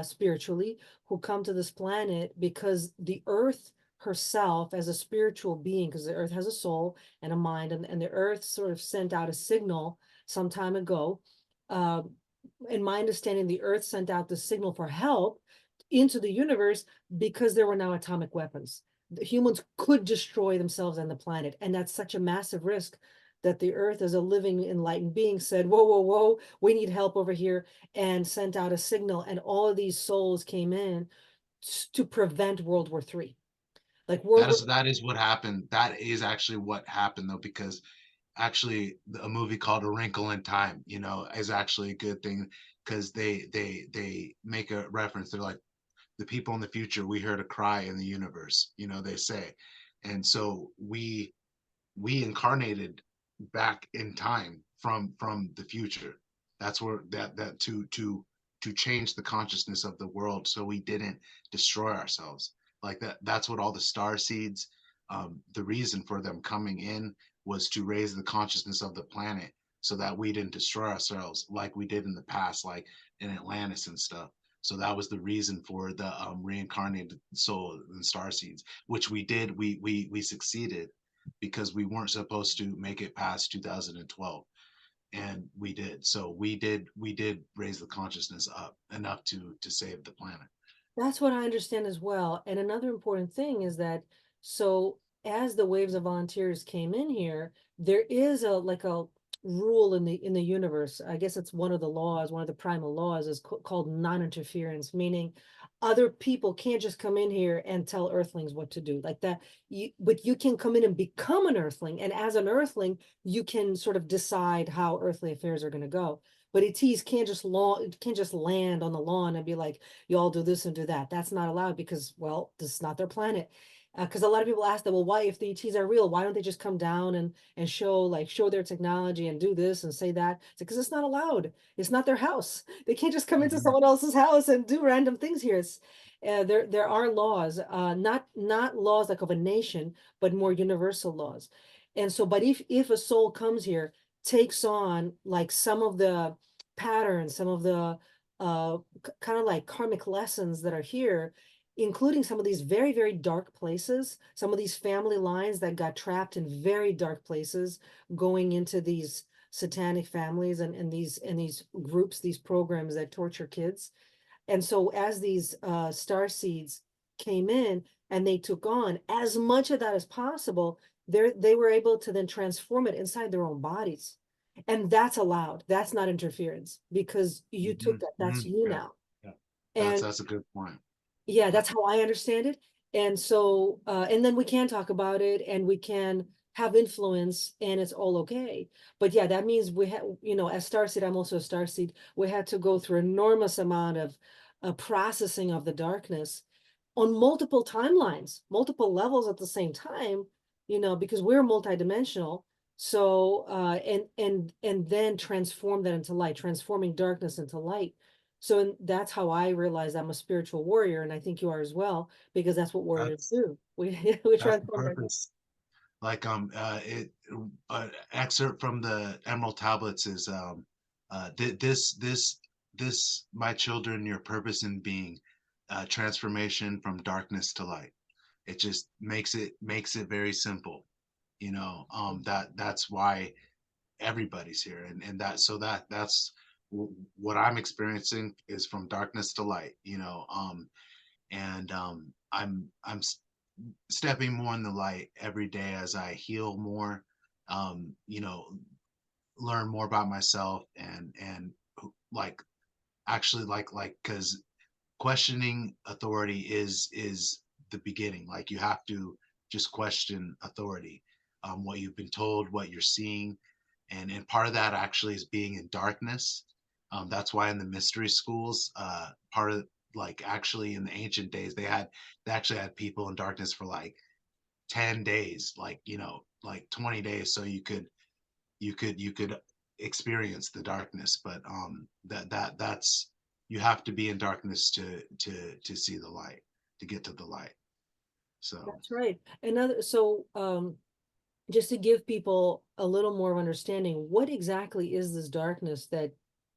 spiritually, who come to this planet because the Earth herself as a spiritual being, because the earth has a soul and a mind, and the earth sort of sent out a signal some time ago. Uh, in my understanding, the earth sent out the signal for help into the universe because there were now atomic weapons. The humans could destroy themselves and the planet, and that's such a massive risk that the earth as a living enlightened being said, whoa, whoa, whoa, we need help over here, and sent out a signal, and all of these souls came in to prevent World War III. Like World War, That is what happened. That is actually what happened though, because actually a movie called A Wrinkle in Time, you know, is actually a good thing because they make a reference. They're like, the people in the future, we heard a cry in the universe, you know, they say. And so we incarnated back in time from the future. That's where that to change the consciousness of the world so we didn't destroy ourselves like that. That's what all the star seeds, the reason for them coming in was to raise the consciousness of the planet so that we didn't destroy ourselves like we did in the past, like in Atlantis and stuff. So that was the reason for the reincarnated soul and star seeds, which we did. We succeeded because we weren't supposed to make it past 2012, and we did. So we did raise the consciousness up enough to save the planet. that's what I understand as well. And another important thing is that so as the waves of volunteers came in here, there is a like a rule in the universe. I guess it's one of the laws, one of the primal laws is called non-interference, meaning other people can't just come in here and tell earthlings what to do like that. But you can come in and become an earthling, and as an earthling, you can sort of decide how earthly affairs are going to go. But ETs can't just land on the lawn and be like, you all do this and do that. That's not allowed because, well, this is not their planet. Because a lot of people ask that, well, why, if the ETs are real, why don't they just come down and show their technology and do this and say that? It's because it's not allowed. It's not their house. They can't just come into Mhm. someone else's house and do random things here. There are laws, not laws like of a nation, but more universal laws. And so, but if a soul comes here, takes on like some of the patterns, some of the kind of like karmic lessons that are here, including some of these very, very dark places, some of these family lines that got trapped in very dark places, going into these satanic families and these groups, these programs that torture kids. And so as these star seeds came in and they took on as much of that as possible, they were able to then transform it inside their own bodies. And that's allowed. That's not interference because you took that. That's you Yeah, now. yeah. And That's a good point. yeah, Yeah. that's how I understand it. And so, and then we can talk about it and we can have influence and it's all okay. But yeah, that means we have, as Starseed, I'm also a Starseed. We had to go through enormous amount of processing of the darkness on multiple timelines, multiple levels at the same time, because we're multidimensional. So, and then transform that into light, transforming darkness into light. So that's how I realized I'm a spiritual warrior, and I think you are as well, because that's what warriors That's do. We that's the transform darkness. purpose. Like it excerpt from the Emerald Tablets is this my children, your purpose in being, transformation from darkness to light. It just makes it very simple, that's why everybody's here, and that's what I'm experiencing is from darkness to light, and stepping more in the light every day as I heal more, um, you know, learn more about myself, and like actually like because questioning authority is the beginning. Like you have to just question authority, what you've been told, what you're seeing, and part of that actually is being in darkness. That's why in the mystery schools, part of like actually in the ancient days they actually had people in darkness for like 10 days, like, like 20 days, so you could experience the darkness. But that's you have to be in darkness to see the light, to get to the light. So That's right. Another, so just to give people a little more of understanding, what exactly is this darkness that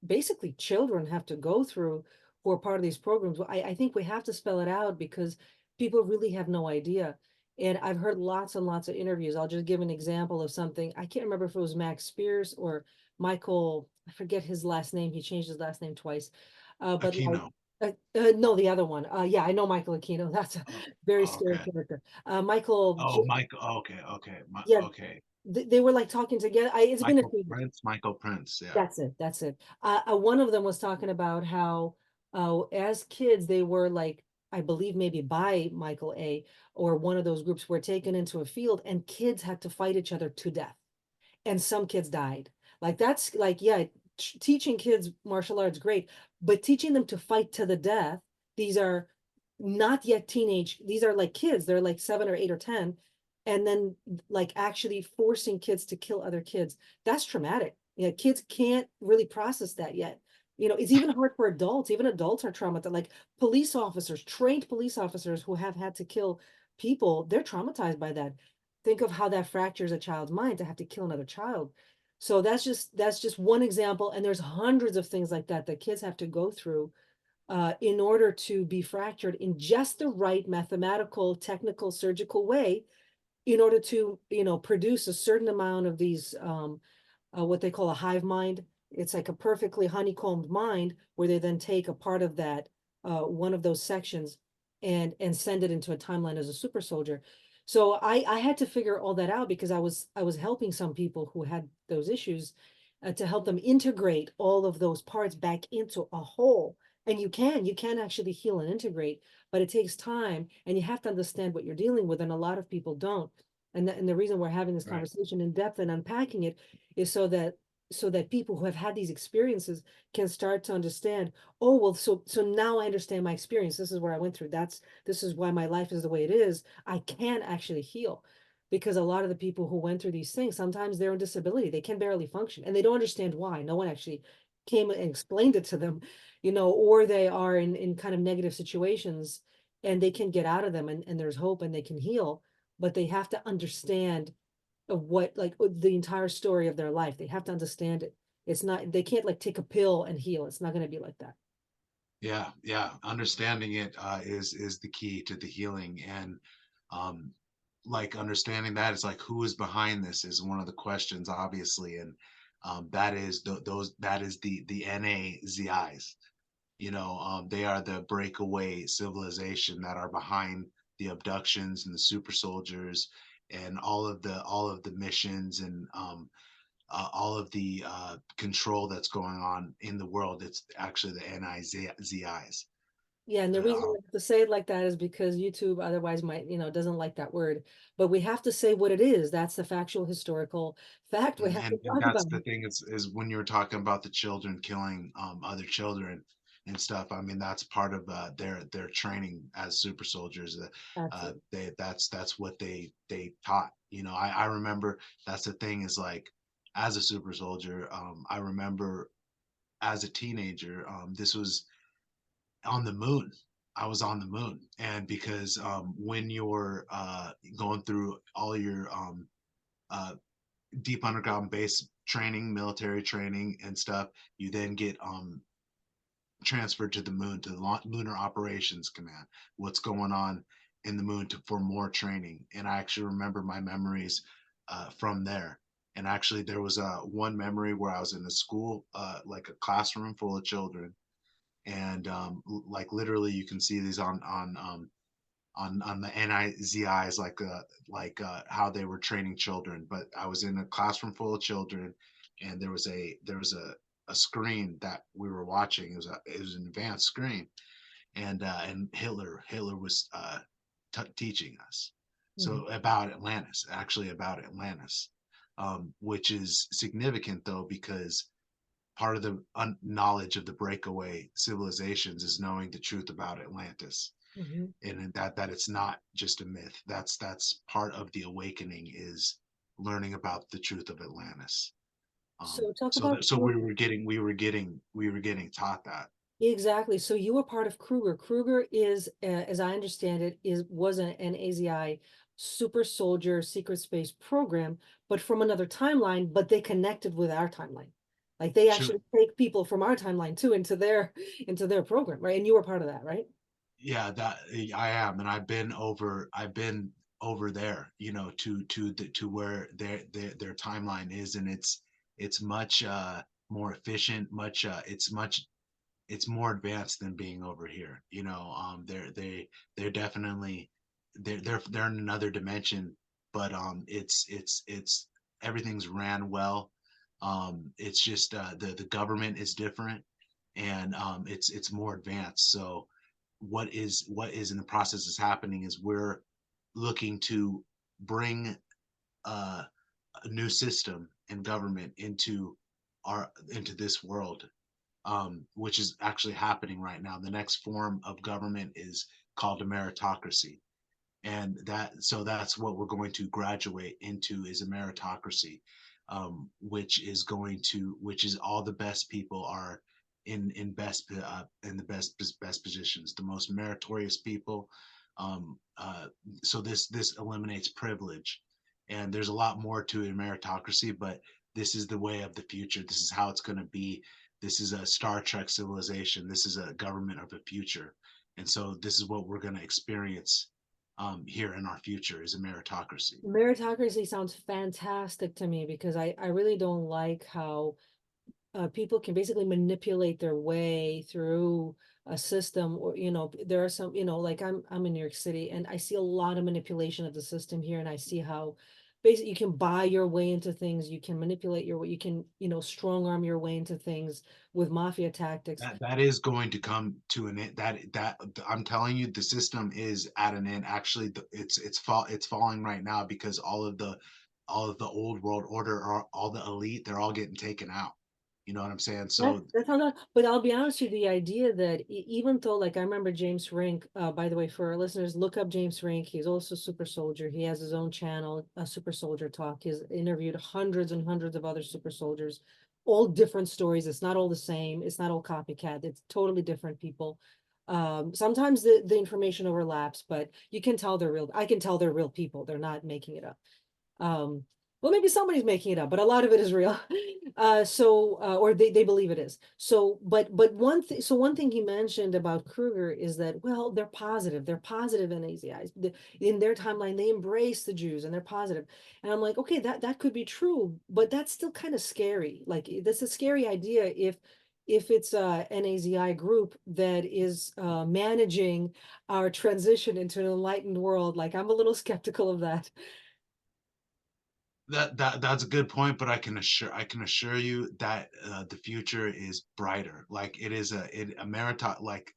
basically children have to go through who are part of these programs? Well, I think we have to spell it out because people really have no idea. And I've heard lots and lots of interviews. I'll just give an example of something. I can't remember if it was Max Spears or Michael, I forget his last name. He changed his last name twice. But like, Aquino. no, the other one. Yeah, I know Michael Aquino. That's a Oh, very oh, scary okay. character. Michael, Oh, Michael. Okay, okay, yeah, okay. they were like talking together. It's been a Michael few years. Prince. Michael Prince. Yeah. That's it. That's it. One of them was talking about how, as kids, they were like, I believe maybe by Michael A. or one of those groups were taken into a field, and kids had to fight each other to death, and some kids died. Like that's like, yeah, teaching kids martial arts great, but teaching them to fight to the death. These are not yet teenage. These are like kids. They're like 7 or 8 or 10, and then like actually forcing kids to kill other kids. That's traumatic. Yeah, kids can't really process that yet. It's even hard for adults. Even adults are traumatized. Like police officers, trained police officers who have had to kill people, they're traumatized by that. Think of how that fractures a child's mind to have to kill another child. So that's just one example, and there's hundreds of things like that that kids have to go through in order to be fractured in just the right mathematical, technical, surgical way in order to produce a certain amount of these what they call a hive mind. It's like a perfectly honeycombed mind where they then take a part of that one of those sections and send it into a timeline as a super soldier. So I had to figure all that out because I was helping some people who had those issues to help them integrate all of those parts back into a whole. And you can actually heal and integrate, but it takes time and you have to understand what you're dealing with, and a lot of people don't. And the reason we're having this Right. conversation in depth and unpacking it is so that people who have had these experiences can start to understand, oh well, so now I understand my experience. This is where I went through. This is why my life is the way it is. I can actually heal. Because a lot of the people who went through these things, sometimes they're in disability, they can barely function and they don't understand why. No one actually came and explained it to them, or they are in kind of negative situations and they can get out of them, and there's hope and they can heal, but they have to understand of what, like, the entire story of their life. They have to understand it. It's not, they can't like take a pill and heal. It's not going to be like that. Yeah, yeah. Understanding it is the key to the healing, and um, like understanding that is like who is behind this is one of the questions, obviously, and that is that is the NAZIs. They are the breakaway civilization that are behind the abductions and the super soldiers and all of the missions, and all of the control that's going on in the world. It's actually the NIZIs. Yeah, and the reason Uh, we have to say it like that is because YouTube otherwise might, doesn't like that word. But we have to say what it is. That's the factual historical fact we have to and talk that's about. the thing is when you were talking about the children killing other children and stuff. I mean, that's part of their training as super soldiers. Absolutely. That's what they taught. I remember that's the thing is like as a super soldier, I remember as a teenager, this was on the moon. I was on the moon, and because when you're going through all your uh, deep underground base training, military training, and stuff, you then get transferred to the moon to the Lunar Operations Command. What's going on in the moon for more training? And I actually remember my memories from there. And actually, there was one memory where I was in a school, like a classroom full of children, and like literally you can see these on the NIZIs how they were training children. But I was in a classroom full of children, and there was a screen that we were watching. It was an advanced screen, and Hitler was teaching us Mhm. so about Atlantis, actually about Atlantis, which is significant though because part of the knowledge of the breakaway civilizations is knowing the truth about Atlantis, Mhm. and that it's not just a myth. That's part of the awakening is learning about the truth of Atlantis. So talk So about that so we were getting taught that. exactly. So you were part of Kruger. Kruger is, as I understand it, was an AZI super soldier secret space program, but from another timeline, but they connected with our timeline. Like they True. actually take people from our timeline too into their program, right? And you were part of that, right? Yeah, that I am, and I've been over there, to where their timeline is, and it's much more efficient, it's more advanced than being over here. They're definitely they're in another dimension, but it's everything's ran well. It's just the government is different, and it's more advanced. So what is in the process is happening is we're looking to bring uh, a new system and government into this world, which is actually happening right now. The next form of government is called a meritocracy, and that's what we're going to graduate into is a meritocracy, which is all the best people are in the best positions, the most meritorious people. So this eliminates privilege, and there's a lot more to a meritocracy, but this is the way of the future. This is how it's going to be. This is a Star Trek civilization. This is a government of the future, and so this is what we're going to experience here in our future is a meritocracy. Meritocracy sounds fantastic to me because I really don't like how people can basically manipulate their way through a system, or there are some, like I'm in New York City and I see a lot of manipulation of the system here, and I see how basically you can buy your way into things, you can manipulate your way, you can strong arm your way into things with mafia tactics. That is going to come to an end. That I'm telling you, the system is at an end. Actually, it's falling right now because all of the old world order, all the elite, they're all getting taken out. You know what I'm saying? So That's how that, but I'll be honest with you, the idea that even though, like, I remember James Rink, by the way, for our listeners, look up James Rink. He's also super soldier. He has his own channel, Super Soldier Talk. He's interviewed hundreds and hundreds of other super soldiers, all different stories. It's not all the same. It's not all copycat. It's totally different people. Sometimes the information overlaps, but you can tell they're real. I can tell they're real people. They're not making it up. Um, well, maybe somebody's making it up, but a lot of it is real. Or they believe it is. But one thing he mentioned about Kruger is that, well, they're positive. They're positive NAZIs. In their timeline, they embrace the Jews and they're positive. And I'm like, okay, that could be true, but that's still kind of scary. Like that's a scary idea if it's a NAZI group that is managing our transition into an enlightened world. Like I'm a little skeptical of that. that's a good point, but I can assure you that the future is brighter. Like it is a marathon. Like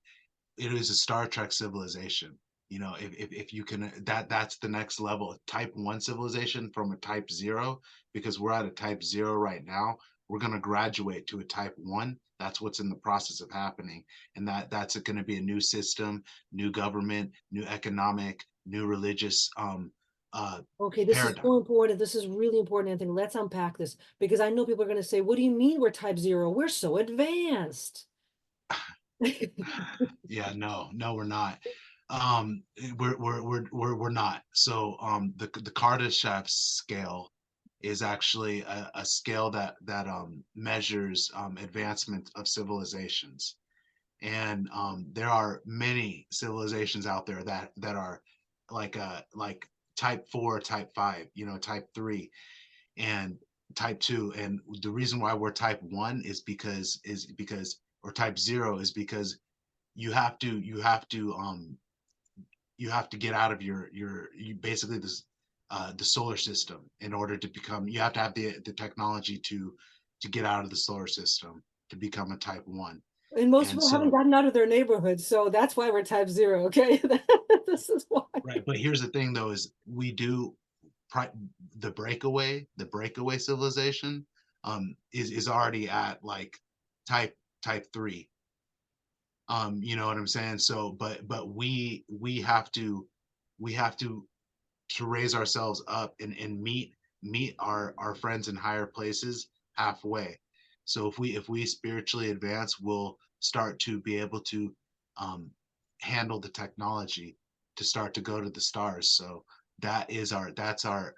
it is a Star Trek civilization. If you can, that's the next level, type 1 civilization from a type 0, because we're at a type 0 right now. We're going to graduate to a type 1. That's what's in the process of happening, and that's going to be a new system, new government, new economic, new religious Okay, this is paradigm. so important. This is really important, Anthony. Let's unpack this because I know people are going to say, "What do you mean we're type 0? We're so advanced." Yeah, no, no, we're not. We're not. So the Kardashev scale is actually a scale that measures advancement of civilizations. And there are many civilizations out there that are like type 4, type 5, type 3, and type 2. And the reason why we're type 1 is because or type 0 is because you have to get out of basically the solar system in order to become. You have to have the technology to get out of the solar system to become a type 1. And most And people haven't so, gotten out of their neighborhood, so that's why we're type 0, okay? This is why. right, but here's the thing though, is we do pri- the breakaway civilization is already at like type 3. You know what I'm saying? So, but we have to raise ourselves up and meet our friends in higher places halfway. So if we spiritually advance, we'll start to be able to um, handle the technology to start to go to the stars. So that's our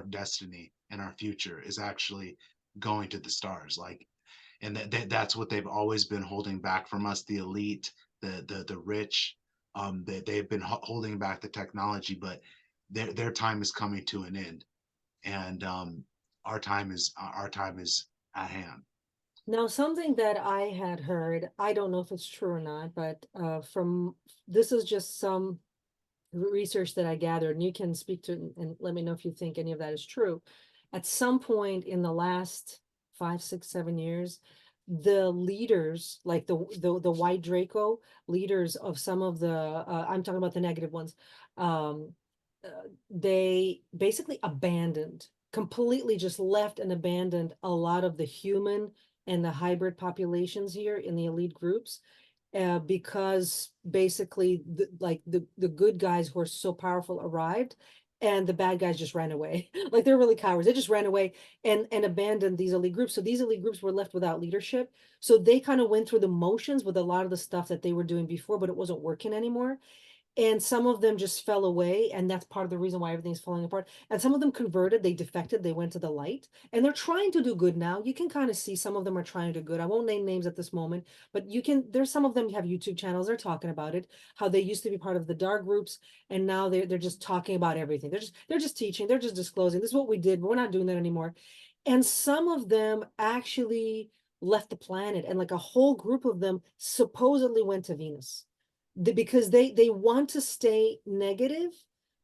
destiny, and our future is actually going to the stars. Like, and that's what they've always been holding back from us, the elite, the rich. They've been holding back the technology, but their time is coming to an end, and our time is at hand. Now, something that I had heard, I don't know if it's true or not, but from this is just some research that I gathered, and you can speak to it and let me know if you think any of that is true. At some point in the last 5, 6, 7 years, the leaders, like the white Draco leaders of some of the, I'm talking about the negative ones, um, they basically abandoned, completely just left and abandoned a lot of the human and the hybrid populations here in the elite groups, because basically the good guys who are so powerful arrived and the bad guys just ran away. Like they're really cowards. They just ran away and abandoned these elite groups. So these elite groups were left without leadership. So they kind of went through the motions with a lot of the stuff that they were doing before, but it wasn't working anymore. And some of them just fell away, and that's part of the reason why everything's falling apart. And some of them converted, they defected, they went to the light, and they're trying to do good now. You can kind of see some of them are trying to do good. I won't name names at this moment, but you can, there's some of them have YouTube channels, they're talking about it, how they used to be part of the dark groups, and now they're just talking about everything. They're just teaching, they're just disclosing, this is what we did, but we're not doing that anymore. And some of them actually left the planet, and like a whole group of them supposedly went to Venus, because they want to stay negative,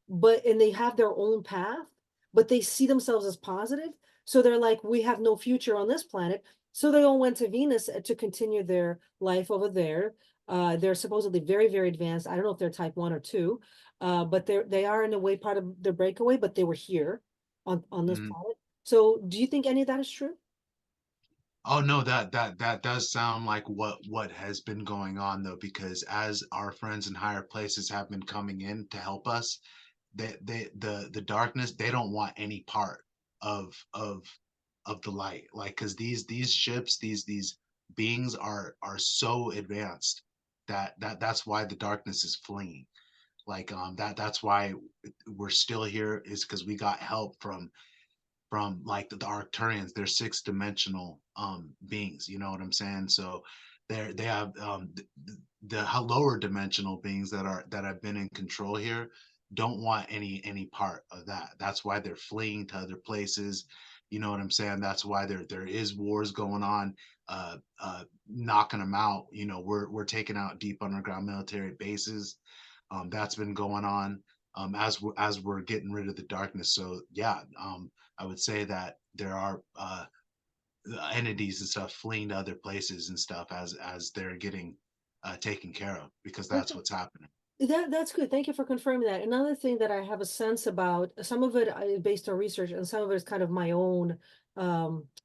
but and they have their own path, but they see themselves as positive. So they're like, we have no future on this planet. So they all went to Venus to continue their life over there. They're supposedly very, very advanced. I don't know if they're type 1 or 2, but they are in a way part of the breakaway, but they were here on this Mhm. planet. So do you think any of that is true? Oh no, that does sound like what has been going on though, because as our friends in higher places have been coming in to help us, the darkness, they don't want any part of the light. Like, because these ships, these beings are so advanced that's why the darkness is fleeing. Like, that's why we're still here, is because we got help from like the Arcturians. They're six-dimensional beings, you know what I'm saying? So they have the lower dimensional beings that have been in control here don't want any part of that. That's why they're fleeing to other places. You know what I'm saying? That's why there is wars going on, knocking them out. We're taking out deep underground military bases. That's been going on, as we're getting rid of the darkness. So yeah, I would say that there are entities and stuff fleeing to other places and stuff as they're getting taken care of, because that's Okay. what's happening. That's good. Thank you for confirming that. Another thing that I have a sense about, some of it based on research, and some of it is kind of my own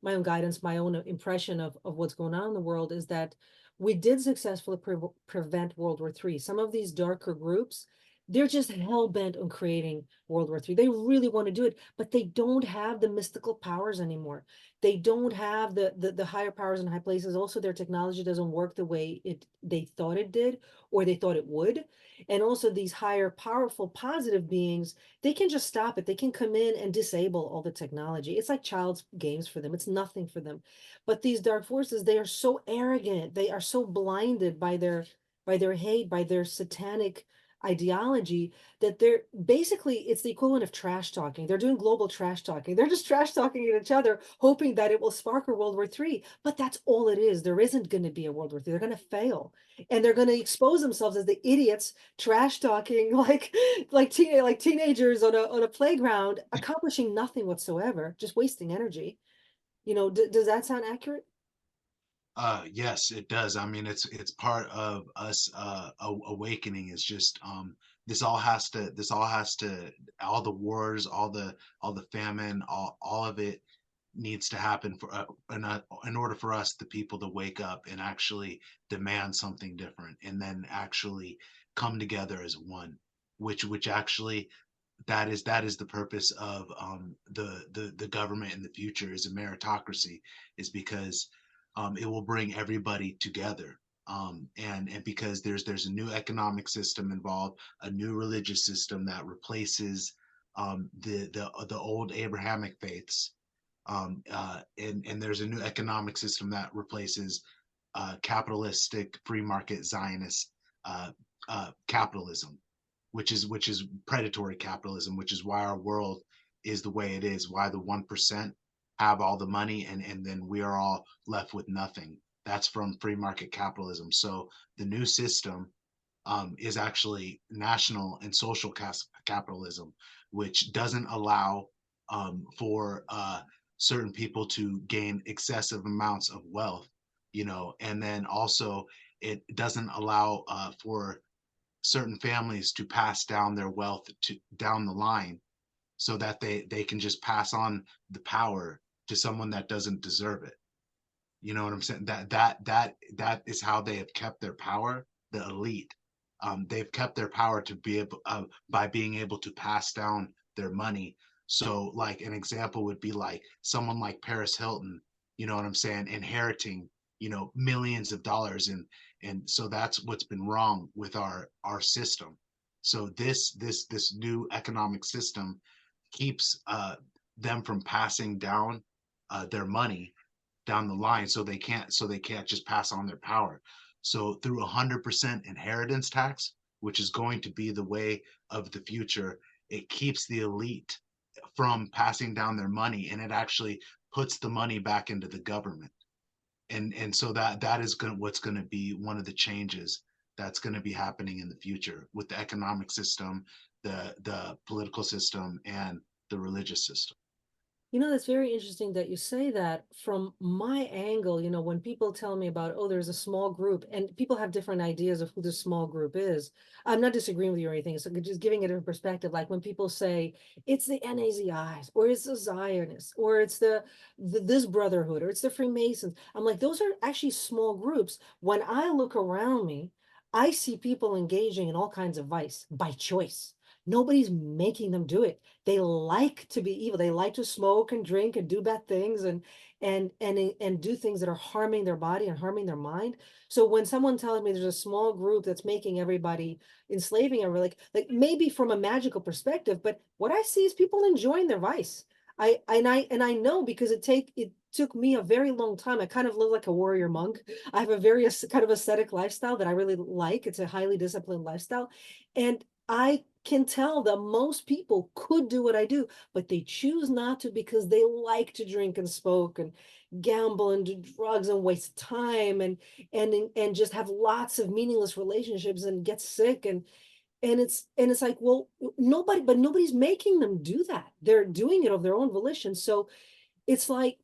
guidance, my own impression of what's going on in the world, is that we did successfully prevent World War III. Some of these darker groups, they're just hell-bent on creating World War III. They really want to do it, but they don't have the mystical powers anymore. They don't have the higher powers in high places. Also, their technology doesn't work the way they thought it did, or they thought it would. And also these higher, powerful, positive beings, they can just stop it. They can come in and disable all the technology. It's like child's games for them. It's nothing for them. But these dark forces, they are so arrogant. They are so blinded by their hate, by their satanic ideology, that they're basically, it's the equivalent of trash talking. They're doing global trash talking. They're just trash talking at each other, hoping that it will spark a World War III. But that's all it is. There isn't going to be a World War III. They're going to fail, and they're going to expose themselves as the idiots trash talking like teenagers on a playground, accomplishing nothing whatsoever, just wasting energy. Does that sound accurate? Yes, it does. I mean, it's part of us awakening. Is just this all has to all the wars, all the famine, all of it needs to happen for in order for us, the people, to wake up and actually demand something different, and then actually come together as one. Which actually, that is the purpose of the government in the future, is a meritocracy, is because it will bring everybody together. And because there's a new economic system involved, a new religious system that replaces the old Abrahamic faiths, and there's a new economic system that replaces capitalistic free market Zionist capitalism, which is predatory capitalism, which is why our world is the way it is, why the 1% have all the money, and then we are all left with nothing. That's from free market capitalism. So the new system is actually national and social capitalism, which doesn't allow for certain people to gain excessive amounts of wealth, and then also it doesn't allow for certain families to pass down their wealth to down the line, so that they can just pass on the power to someone that doesn't deserve it. You know what I'm saying? That is how they have kept their power. The elite, they've kept their power to be able, by being able to pass down their money. So, like, an example would be like someone like Paris Hilton. You know what I'm saying? Inheriting, millions of dollars, and so that's what's been wrong with our system. So this new economic system keeps them from passing down their money down the line, so they can't just pass on their power. So through 100% inheritance tax, which is going to be the way of the future, it keeps the elite from passing down their money, and it actually puts the money back into the government. And so that is what's going to be one of the changes that's going to be happening in the future with the economic system, the political system, and the religious system. That's very interesting that you say that. From my angle, when people tell me about, oh, there's a small group, and people have different ideas of who this small group is. I'm not disagreeing with you or anything. So just giving it a perspective, like when people say it's the NAZIs, or it's the Zionists, or it's this brotherhood, or it's the Freemasons. I'm like, those are actually small groups. When I look around me, I see people engaging in all kinds of vice by choice. Nobody's making them do it. They like to be evil. They like to smoke and drink and do bad things, and do things that are harming their body and harming their mind. So when someone tells me there's a small group that's making everybody, enslaving everybody, like maybe from a magical perspective, but what I see is people enjoying their vice. I know, because it took me a very long time. I kind of live like a warrior monk. I have a very kind of ascetic lifestyle that I really like. It's a highly disciplined lifestyle. And I can tell that most people could do what I do, but they choose not to, because they like to drink and smoke and gamble and do drugs and waste time, and just have lots of meaningless relationships and get sick, and it's like, well, nobody's making them do that. They're doing it of their own volition. So it's like,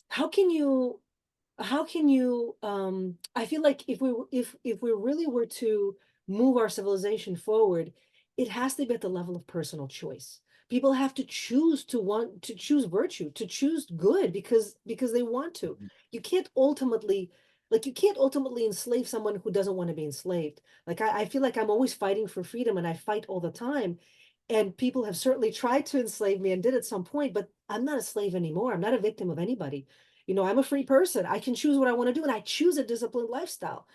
how can you I feel like if we really were to move our civilization forward, it has to be at the level of personal choice. People have to choose to want to choose virtue, to choose good, because they want to. You can't ultimately Like you can't ultimately enslave someone who doesn't want to be enslaved. Like I feel like I'm always fighting for freedom and I fight all the time. And people have certainly tried to enslave me and did at some point, but I'm not a slave anymore. I'm not a victim of anybody. I'm a free person. I can choose what I want to do, and I choose a disciplined lifestyle.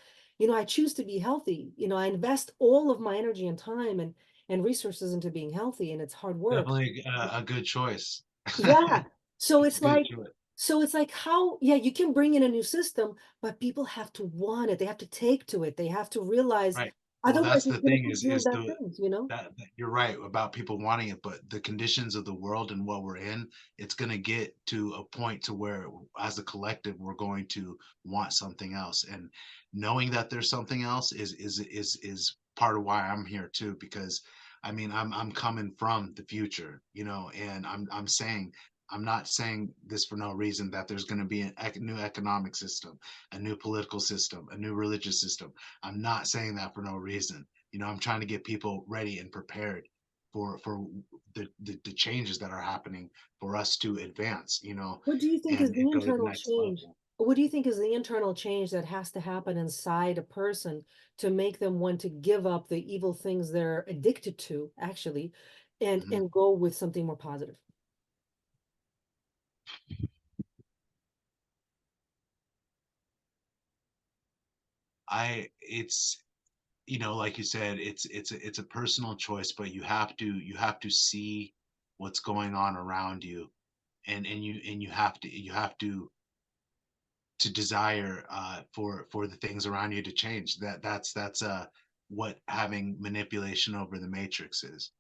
I choose to be healthy. I invest all of my energy and time and resources into being healthy, and it's hard work. Definitely a good choice. Yeah. So It's it's a good like choice. so it's like how yeah, you can bring in a new system, but people have to want it. They have to take to it. They have to realize Right. Well, otherwise that's it's the gonna thing keep doing is bad things? that you're right about people wanting it, but the conditions of the world and what we're in, it's going to get to a point to where as a collective we're going to want something else. And knowing that there's something else is part of why I'm here too, because I mean I'm coming from the future, and I'm saying I'm not saying this for no reason that there's going to be a new economic system, a new political system, a new religious system. I'm not saying that for no reason. I'm trying to get people ready and prepared for the changes that are happening for us to advance, What do you think is and the go to the internal next change? level. What do you think is the internal change that has to happen inside a person to make them want to give up the evil things they're addicted to, actually, and Mhm. and go with something more positive? It's like you said, it's a personal choice, but you have to see what's going on around you, and you have to desire for the things around you to change. That's what having manipulation over the matrix is,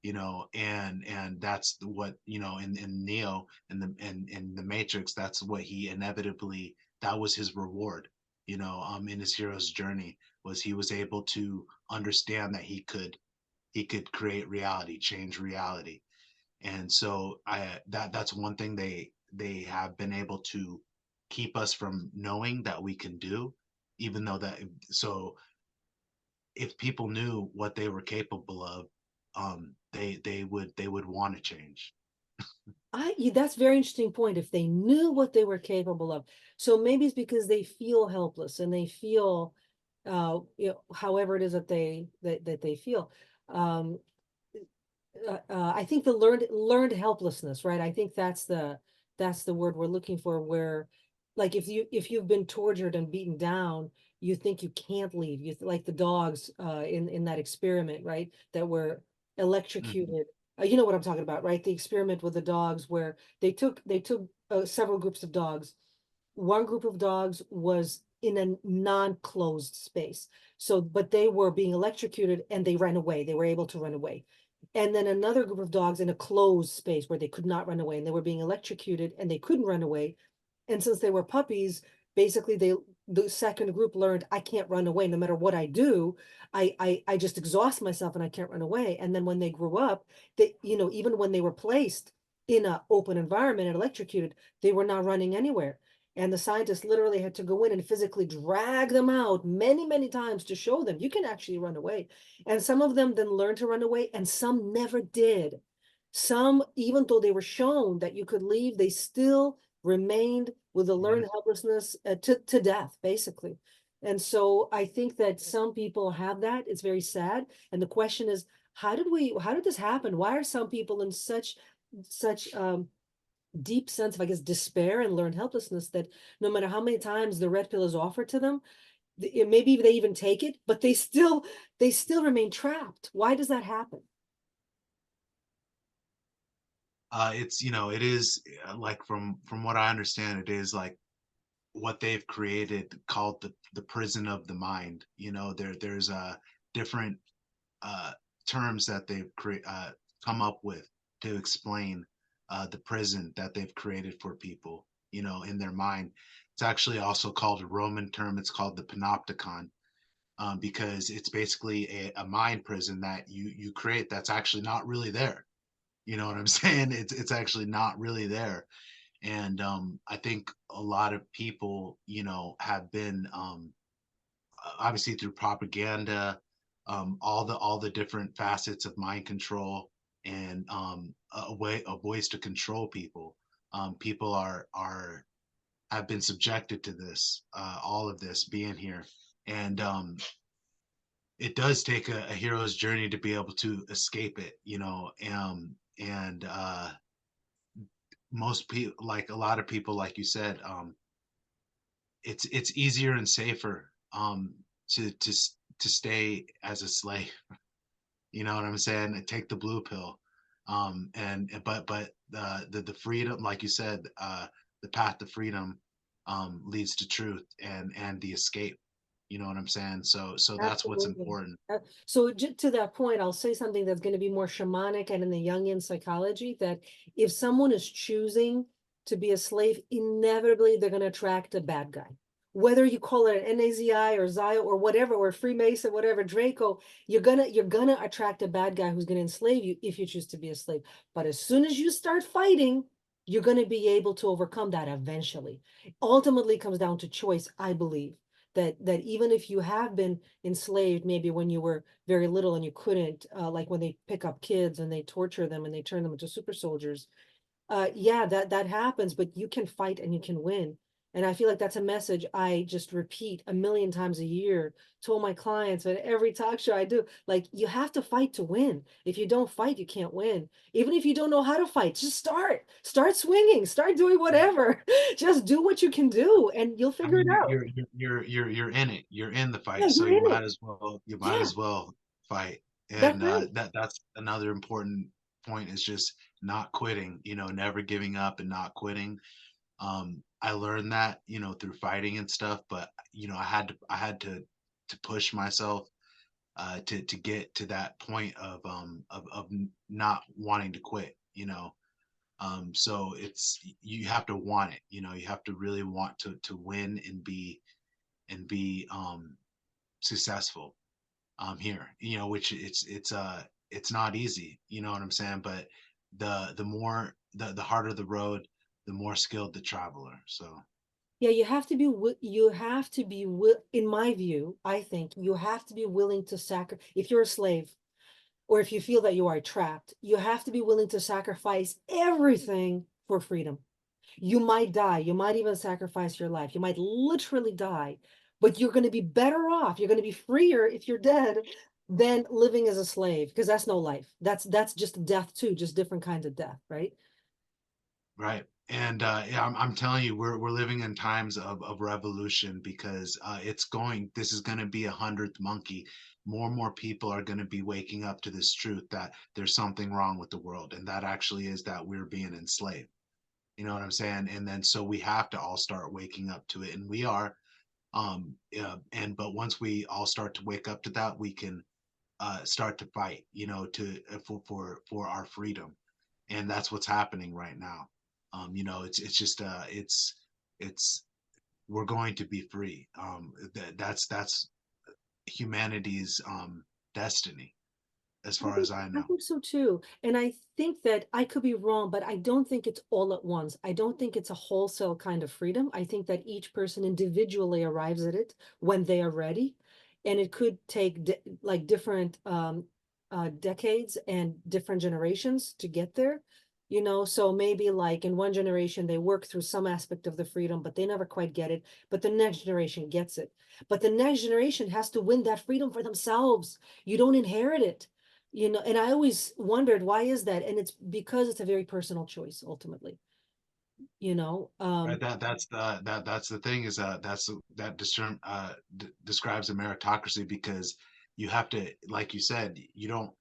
and that's what in Neo and the Matrix. That's what he inevitably, that was his reward, in his hero's journey, was he was able to understand that he could create reality, change reality. And so that's one thing they have been able to keep us from knowing that we can do, even though that so if people knew what they were capable of, they would want to change. That's a very interesting point. If they knew what they were capable of, so maybe it's because they feel helpless and they feel, however it is that they feel. Um, I think the learned helplessness, right? I think that's the word we're looking for. Where, like, if you've been tortured and beaten down, you think you can't leave. Like the dogs in that experiment, right? That were Mhm, electrocuted. You know what I'm talking about, right? The experiment with the dogs where they took several groups of dogs. One group of dogs was in a non-closed space. So, but they were being electrocuted and they ran away. They were able to run away. And then another group of dogs in a closed space where they could not run away and they were being electrocuted and they couldn't run away. And since they were puppies, basically the second group learned I can't run away no matter what I do. I just exhaust myself and I can't run away. And then when they grew up, even when they were placed in an open environment and electrocuted, they were not running anywhere. And the scientists literally had to go in and physically drag them out many, many times to show them you can actually run away. And some of them then learned to run away, and some never did. Some, even though they were shown that you could leave, they still remained with the mhm. learned helplessness to death, basically. And so I think that some people have that. It's very sad. And the question is, how did this happen? Why are some people in such deep sense of, I guess, despair and learned helplessness that no matter how many times the red pill is offered to them, maybe they even take it, but they still remain trapped. Why does that happen? It is like from what I understand, it is like what they've created called the prison of the mind. There's different uh, terms that they've come up with to explain the prison that they've created for people, in their mind. It's actually also called a Roman term. It's called the panopticon, because it's basically a mind prison that you create that's actually not really there. You know what I'm saying? It's actually not really there. And I think a lot of people, have been obviously through propaganda, all the different facets of mind control, and a way of ways to control people. People are have been subjected to this, all of this being here. And it does take a hero's journey to be able to escape it, and most people, like a lot of people, like you said, it's easier and safer to stay as a slave. You know what I'm saying? Take the blue pill. And but the freedom, like you said, the path to freedom leads to truth and the escape. You know what I'm saying? So that's what's Absolutely. important. So to that point, I'll say something that's going to be more shamanic and in the Jungian psychology, that if someone is choosing to be a slave, inevitably they're going to attract a bad guy. Whether you call it an NAZI or Zio or whatever, or Freemason, whatever, Draco, you're gonna attract a bad guy who's going to enslave you if you choose to be a slave. But as soon as you start fighting, you're going to be able to overcome that eventually. Ultimately, it comes down to choice, I believe. That even if you have been enslaved, maybe when you were very little and you couldn't, like when they pick up kids and they torture them and they turn them into super soldiers, yeah, that happens, but you can fight and you can win. And I feel like that's a message I just repeat a million times a year to all my clients and every talk show I do. Like, you have to fight to win. If you don't fight, you can't win. Even if you don't know how to fight, just start swinging, start doing whatever. Just do what you can do and you'll I figure it mean, out. you're in it. You're in the Yeah, fight, so you're in it. you might Yeah, as well fight. that's And right. that's another important point, is just not quitting. Never giving up and not quitting. I learned that, through fighting and stuff, but I had to push myself to get to that point of not wanting to quit. So you have to want it. You have to really want to win and be successful here. Which it's not easy. You know what I'm saying? But the harder the road, the more skilled the traveler. So Yeah, you have to be in my view, I think you have to be willing to sacrifice. If you're a slave or if you feel that you are trapped, you have to be willing to sacrifice everything for freedom. You might die, you might even sacrifice your life, you might literally die, but you're going to be better off, you're going to be freer if you're dead than living as a slave, because that's no life. That's just death too, just different kinds of death, right? right. And yeah, I'm telling you, we're living in times of revolution, because this is going to be a hundredth monkey. More and more people are going to be waking up to this truth that there's something wrong with the world, and that actually is that we're being enslaved. You know what I'm saying? And then so we have to all start waking up to it, and we are. Yeah, and but once we all start to wake up to that, we can start to fight. To for our freedom, and that's what's happening right now. It's just it's we're going to be free. That's humanity's destiny, as I far think as I I know. think so too. And I think that I could be wrong, but I don't think it's all at once. I don't think it's a wholesale kind of freedom. I think that each person individually arrives at it when they are ready. And it could take like different decades and different generations to get there. So maybe like in one generation, they work through some aspect of the freedom, but they never quite get it. But the next generation gets it. But the next generation has to win that freedom for themselves. You don't inherit it. And I always wondered, why is that? And it's because it's a very personal choice ultimately, you know. Right, that's the thing, is that describes a meritocracy, because you have to, like you said, you don't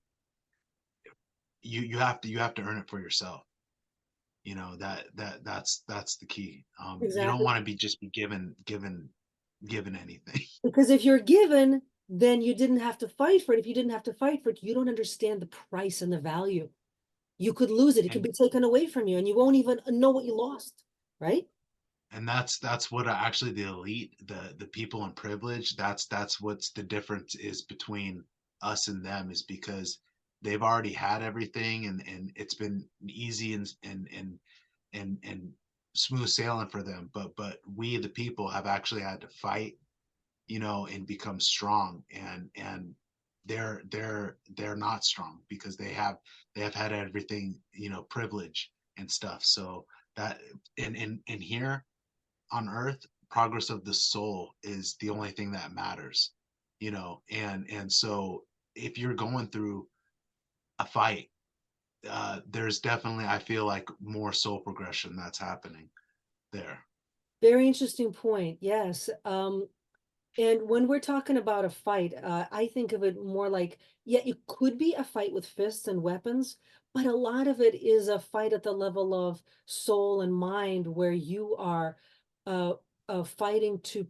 you have to earn it for yourself. That's the key. You don't Exactly. want to be given anything. Because if you're given, then you didn't have to fight for it. If you didn't have to fight for it, you don't understand the price and the value. You could lose it. It could and be taken away from you and you won't even know what you lost, right? and that's what actually the elite, the people in privilege, that's what's the difference is between us and them, is because they've already had everything, and it's been easy and smooth sailing for them, but we the people have actually had to fight, and become strong, and they're not strong, because they have had everything, privilege and stuff. So that, and here, on Earth, progress of the soul is the only thing that matters, and so if you're going through a fight, there's definitely, I feel like, more soul progression that's happening there. Very interesting point. Yes. And when we're talking about a fight, I think of it more like, yeah, it could be a fight with fists and weapons, but a lot of it is a fight at the level of soul and mind, where you are uh, fighting to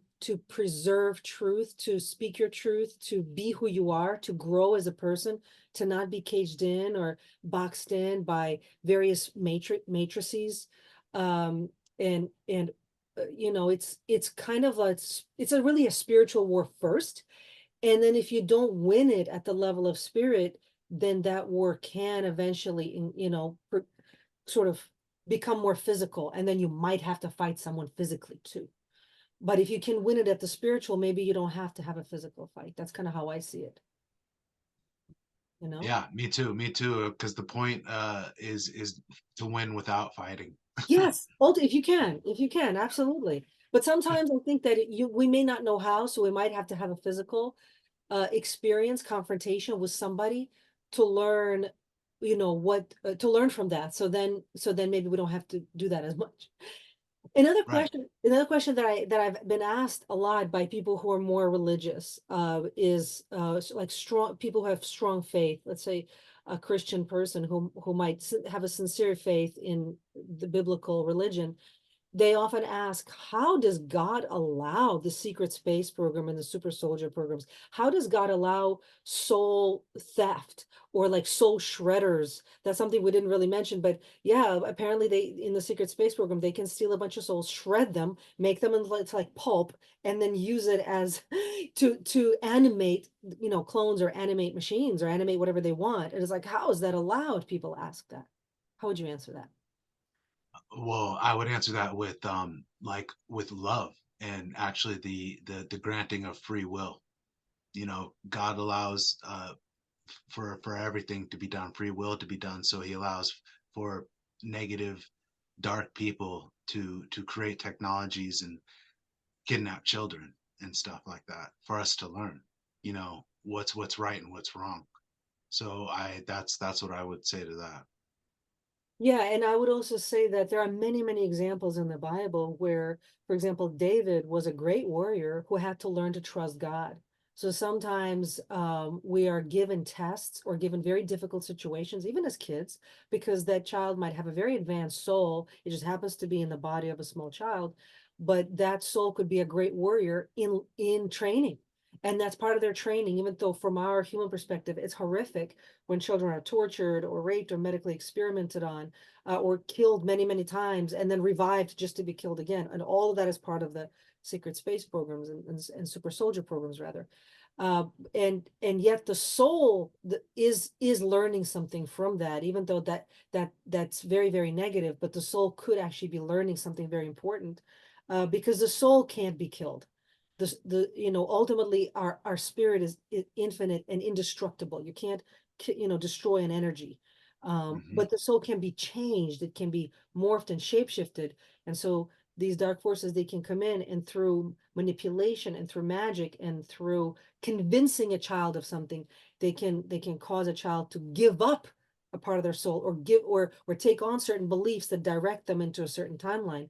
preserve truth, to speak your truth, to be who you are, to grow as a person, to not be caged in or boxed in by various matrices. Um, and it's kind of it's a really a spiritual war first, and then if you don't win it at the level of spirit, then that war can eventually sort of become more physical, and then you might have to fight someone physically too. But if you can win it at the spiritual, maybe you don't have to have a physical fight. That's kind of how I see it, you know. Yeah, me too, because the point is to win without fighting. Yes, if you can, absolutely. But sometimes I think that we may not know how, so we might have to have a physical experience, confrontation with somebody to learn, what to learn from that. So then maybe we don't have to do that as much. Right. Another question that I've been asked a lot by people who are more religious, is like strong people who have strong faith. Let's say a Christian person who might have a sincere faith in the biblical religion. They often ask, how does God allow the secret space program and the super soldier programs? How does God allow soul theft or like soul shredders? That's something we didn't really mention, but yeah, apparently they in the secret space program they can steal a bunch of souls, shred them, make them into like pulp, and then use it as to animate, clones or animate machines or animate whatever they want. And it's like, how is that allowed? People ask that. How would you answer that? Well, I would answer that with like with love, and actually the granting of free will. God allows for everything to be done, free will to be done. So he allows for negative, dark people to create technologies and kidnap children and stuff like that for us to learn, what's right and what's wrong. So that's what I would say to that. Yeah, and I would also say that there are many, many examples in the Bible where, for example, David was a great warrior who had to learn to trust God. So sometimes we are given tests or given very difficult situations, even as kids, because that child might have a very advanced soul. It just happens to be in the body of a small child, but that soul could be a great warrior in training. And that's part of their training, even though from our human perspective, it's horrific when children are tortured or raped or medically experimented on, or killed many, many times and then revived just to be killed again. And all of that is part of the secret space programs and super soldier programs rather. And yet the soul is learning something from that, even though that's very, very negative, but the soul could actually be learning something very important, because the soul can't be killed. Ultimately our spirit is infinite and indestructible. You can't destroy an energy. Hmm. But the soul can be changed, it can be morphed and shapeshifted. And so these dark forces, they can come in, and through manipulation and through magic and through convincing a child of something, they can cause a child to give up a part of their soul, or take on certain beliefs that direct them into a certain timeline.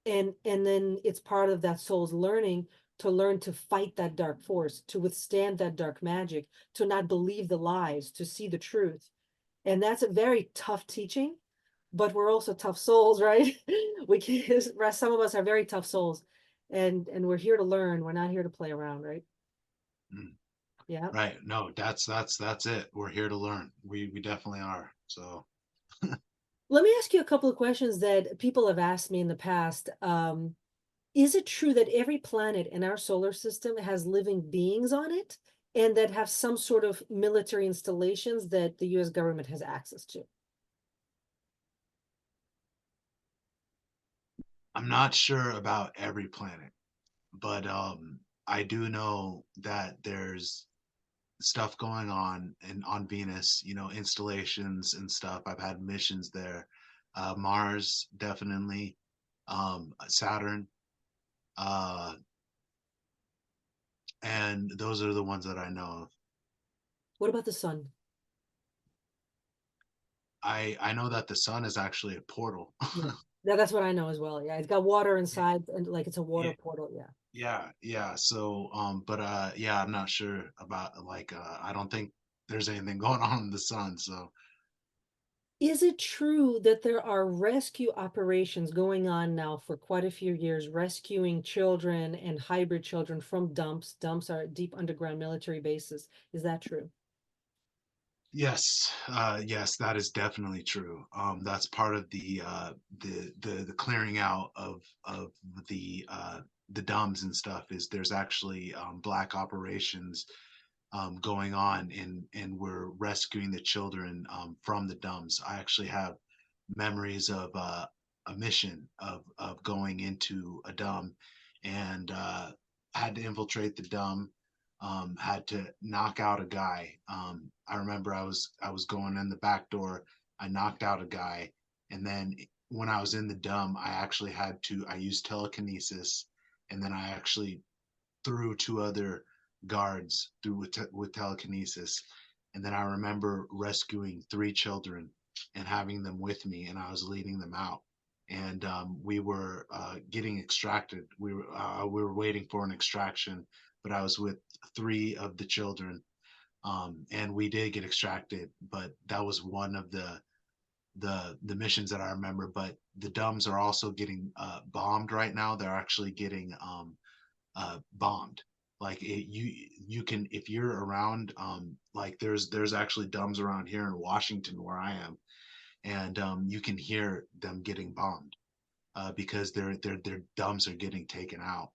And then it's part of that soul's learning to learn to fight that dark force, to withstand that dark magic, to not believe the lies, to see the truth. And that's a very tough teaching, but we're also tough souls, right? We can some of us are very tough souls, and we're here to learn. We're not here to play around, right? Yeah. Right. No, that's it. We're here to learn. We definitely are. So Let me ask you a couple of questions that people have asked me in the past. Is it true that every planet in our solar system has living beings on it and that have some sort of military installations that the US government has access to? I'm not sure about every planet, but I do know that there's stuff going on on Venus, installations and stuff. I've had missions there. Mars, definitely. Saturn. Uh, and those are the ones that I know of. What about the sun? I know that the sun is actually a portal. Yeah. That's what I know as well. Yeah, it's got water inside and like it's a water Yeah, portal. Yeah. yeah, yeah. So, but yeah, I'm not sure about like I don't think there's anything going on in the sun. So Is it true that there are rescue operations going on now for quite a few years, rescuing children and hybrid children from dumps? Dumps are deep underground military bases. Is that true? yes, yes, that is definitely true. That's part of the clearing out of the DUMBs and stuff. Is there's actually black operations going on, and we're rescuing the children from the DUMBs. I actually have memories of a mission of going into a DUMB, and had to infiltrate the DUMB. Had to knock out a guy. I remember I was going in the back door. I knocked out a guy, and then when I was in the DUMB, I used telekinesis, and then I actually through two other guards through with telekinesis. And then I remember rescuing three children and having them with me, and I was leading them out. And we were getting extracted. We were waiting for an extraction, but I was with three of the children, and we did get extracted. But that was one of the missions that I remember. But the DUMBs are also getting bombed right now. They're actually getting bombed. Like you can, if you're around, like there's actually DUMBs around here in Washington where I am, and you can hear them getting bombed because their DUMBs are getting taken out.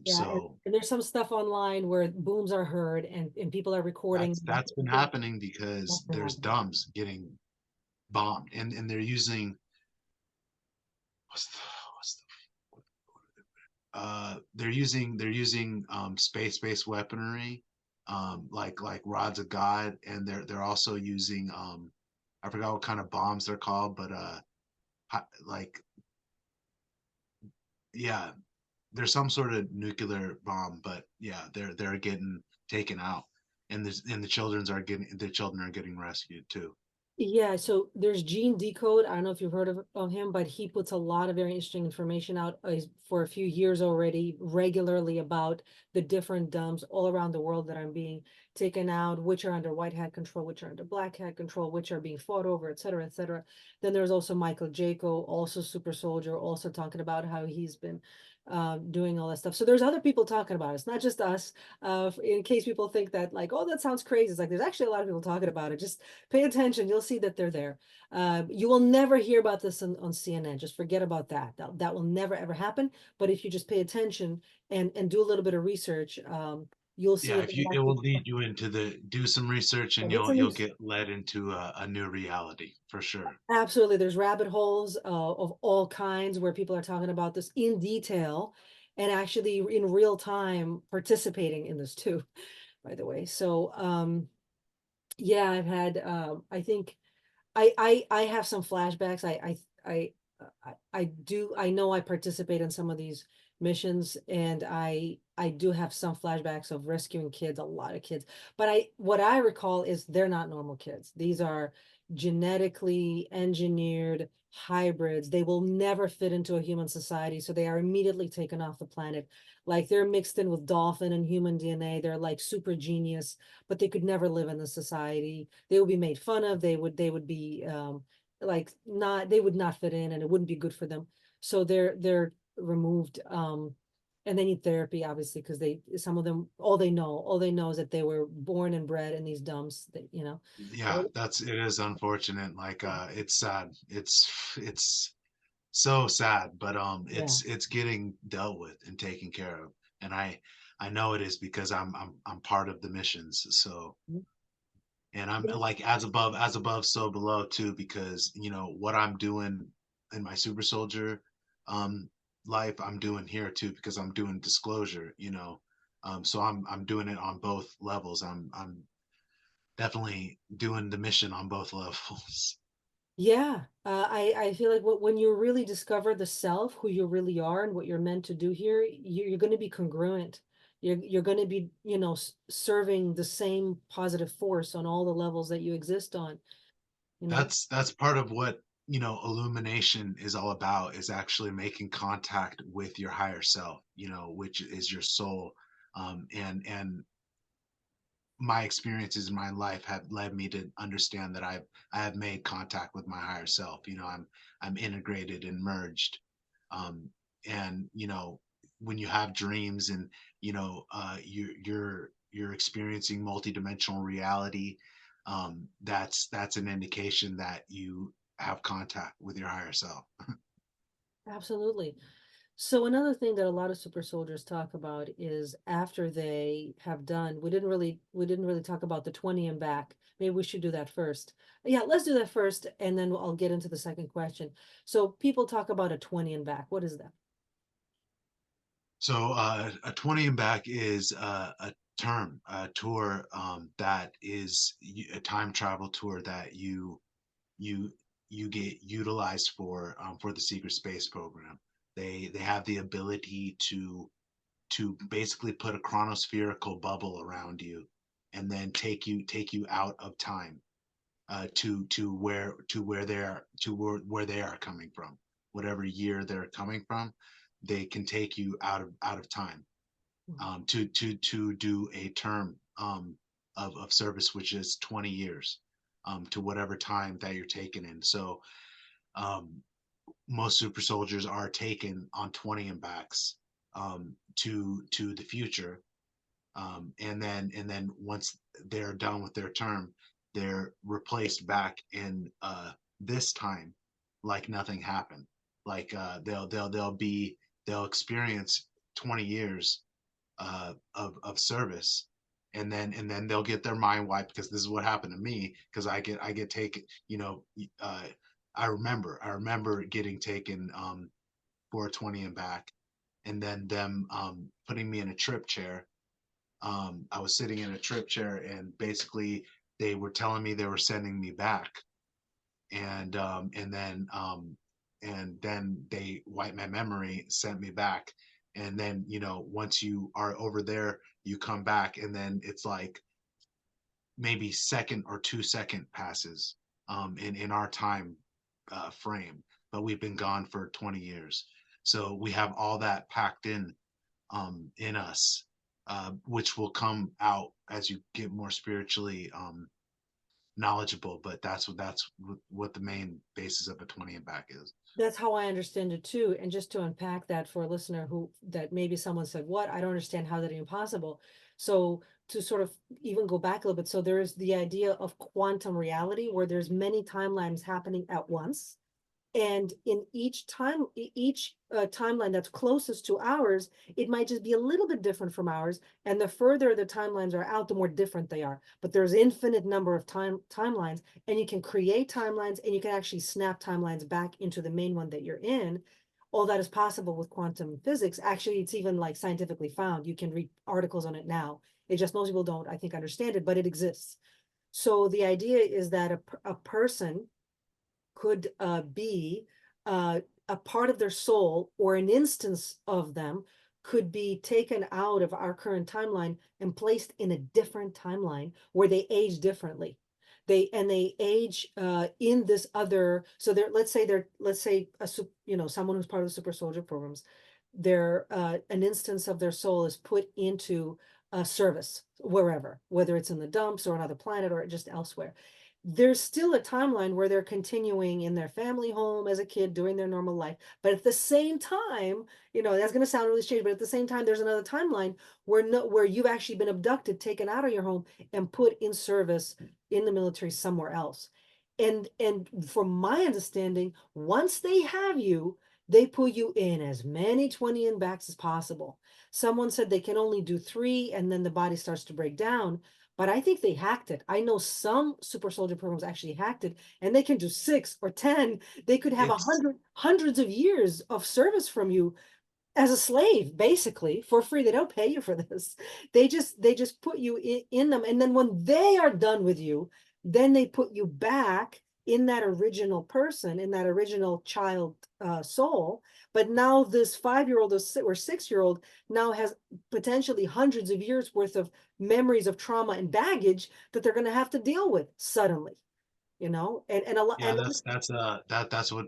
Yeah, So and there's some stuff online where booms are heard and people are recording. that's been happening because there's DUMBs getting bombed, and they're using what's the what's the they're using space-based weaponry, like rods of God, and they're also using I forgot what kind of bombs they're called, but like yeah, there's some sort of nuclear bomb, but yeah, they're getting taken out, and the children are getting rescued too. Yeah, so there's Gene Decode. I don't know if you've heard of him, but he puts a lot of very interesting information out for a few years already, regularly about the different dumps all around the world that are being taken out, which are under white hat control, which are under black hat control, which are being fought over, et cetera, et cetera. Then there's also Michael Jaco, also super soldier, also talking about how he's been doing all that stuff. So there's other people talking about it. It's not just us. In case people think that like, oh, that sounds crazy. It's like there's actually a lot of people talking about it. Just pay attention. You'll see that they're there. You will never hear about this on CNN. Just forget about that. That will never ever happen. But if you just pay attention and do a little bit of research, you'll see Yeah, that if you, they're it will actually lead you into do some research, and get you'll some you'll research. get led into a new reality for sure. Absolutely. There's rabbit holes of all kinds where people are talking about this in detail and actually in real time participating in this too, by the way. So yeah, I've had I think I have some flashbacks. I do I know I participate in some of these missions and I do have some flashbacks of rescuing kids, a lot of kids. But I what I recall is they're not normal kids. These are genetically engineered hybrids. They will never fit into a human society, so they are immediately taken off the planet. Like they're mixed in with dolphin and human DNA. They're like super genius, but they could never live in the society. They would be made fun of. They would be like not they would not fit in and it wouldn't be good for them. So they're removed and they need therapy obviously because they some of them all they know is that they were born and bred in these dumps that Yeah, it is unfortunate. Like it's sad. It's so sad, but yeah. it's getting dealt with and taken care of. And I know it is because I'm part of the missions. So, and I'm Yeah. like as above, so below too, because what I'm doing in my super soldier um life, I'm doing here too because I'm doing disclosure. So I'm doing it on both levels. I'm definitely doing the mission on both levels. Yeah, I feel like when you really discover the self, who you really are, and what you're meant to do here, you're going to be congruent. You're going to be, serving the same positive force on all the levels that you exist on. You know, That's part of what, illumination is all about, is actually making contact with your higher self, which is your soul. And my experiences in my life have led me to understand that I have made contact with my higher self. I'm integrated and merged. Um, and when you have dreams, and you're experiencing multidimensional reality, that's an indication that you have contact with your higher self. absolutely. So another thing that a lot of super soldiers talk about is after they have done, we didn't really talk about the 20 and back. Maybe we should do that first. Yeah, let's do that first, and then I'll get into the second question. So people talk about a 20 and back. What is that? So a 20 and back is a term, a tour, that is a time travel tour that you you get utilized for the secret space program. They have the ability to basically put a chronospherical bubble around you, and then take you out of time, to where they are coming from, whatever year they're coming from. They can take you out of time, to do a term, of service, which is 20 years, to whatever time that you're taken in. So um, most super soldiers are taken on 20 and backs, to the future, and then once they're done with their term, they're replaced back in this time, like nothing happened. Like they'll experience 20 years of service, and then they'll get their mind wiped, because this is what happened to me, because I get taken. uh I remember getting taken, for a 20 and back, and then them putting me in a trip chair. I was sitting in a trip chair, and basically they were telling me they were sending me back, and then they wiped my memory, sent me back, and then once you are over there, you come back, and then it's like maybe second or 2 second passes, in our time frame, but we've been gone for 20 years, so we have all that packed in us, which will come out as you get more spiritually knowledgeable. But that's what the main basis of a 20 and back is. That's how I understand it too. And just to unpack that for a listener who that maybe someone said, "What? I don't understand how that is impossible." So to sort of even go back a little bit, so there is the idea of quantum reality where there's many timelines happening at once. And in each timeline that's closest to ours, it might just be a little bit different from ours. And the further the timelines are out, the more different they are. But there's infinite number of timelines, and you can create timelines, and you can actually snap timelines back into the main one that you're in. All that is possible with quantum physics. Actually, it's even like scientifically found. You can read articles on it now. It just most people don't, I think, understand it, but it exists. So the idea is that a person could be a part of their soul, or an instance of them could be taken out of our current timeline and placed in a different timeline where they age differently. They age in this other. So let's say someone who's part of the super soldier programs, they're an instance of their soul is put into a service wherever, whether it's in the dumps or another planet or just elsewhere. There's still a timeline where they're continuing in their family home as a kid doing their normal life. But at the same time, that's going to sound really strange, but at the same time, there's another timeline where no, where you've actually been abducted, taken out of your home, and put in service in the military somewhere else. And from my understanding, once they have you, they put you in as many 20 and backs as possible. Someone said they can only do three, and then the body starts to break down. But I think they hacked it. I know some super soldier programs actually hacked it, and they can do 6 or 10. They could have It's hundreds of years of service from you as a slave, basically, for free. They don't pay you for this. They just put you in them. And then when they are done with you, then they put you back in that original person, in that original child soul. But now this 5-year-old or 6-year-old now has potentially hundreds of years worth of memories of trauma and baggage that they're going to have to deal with suddenly, and a lot. Yeah, And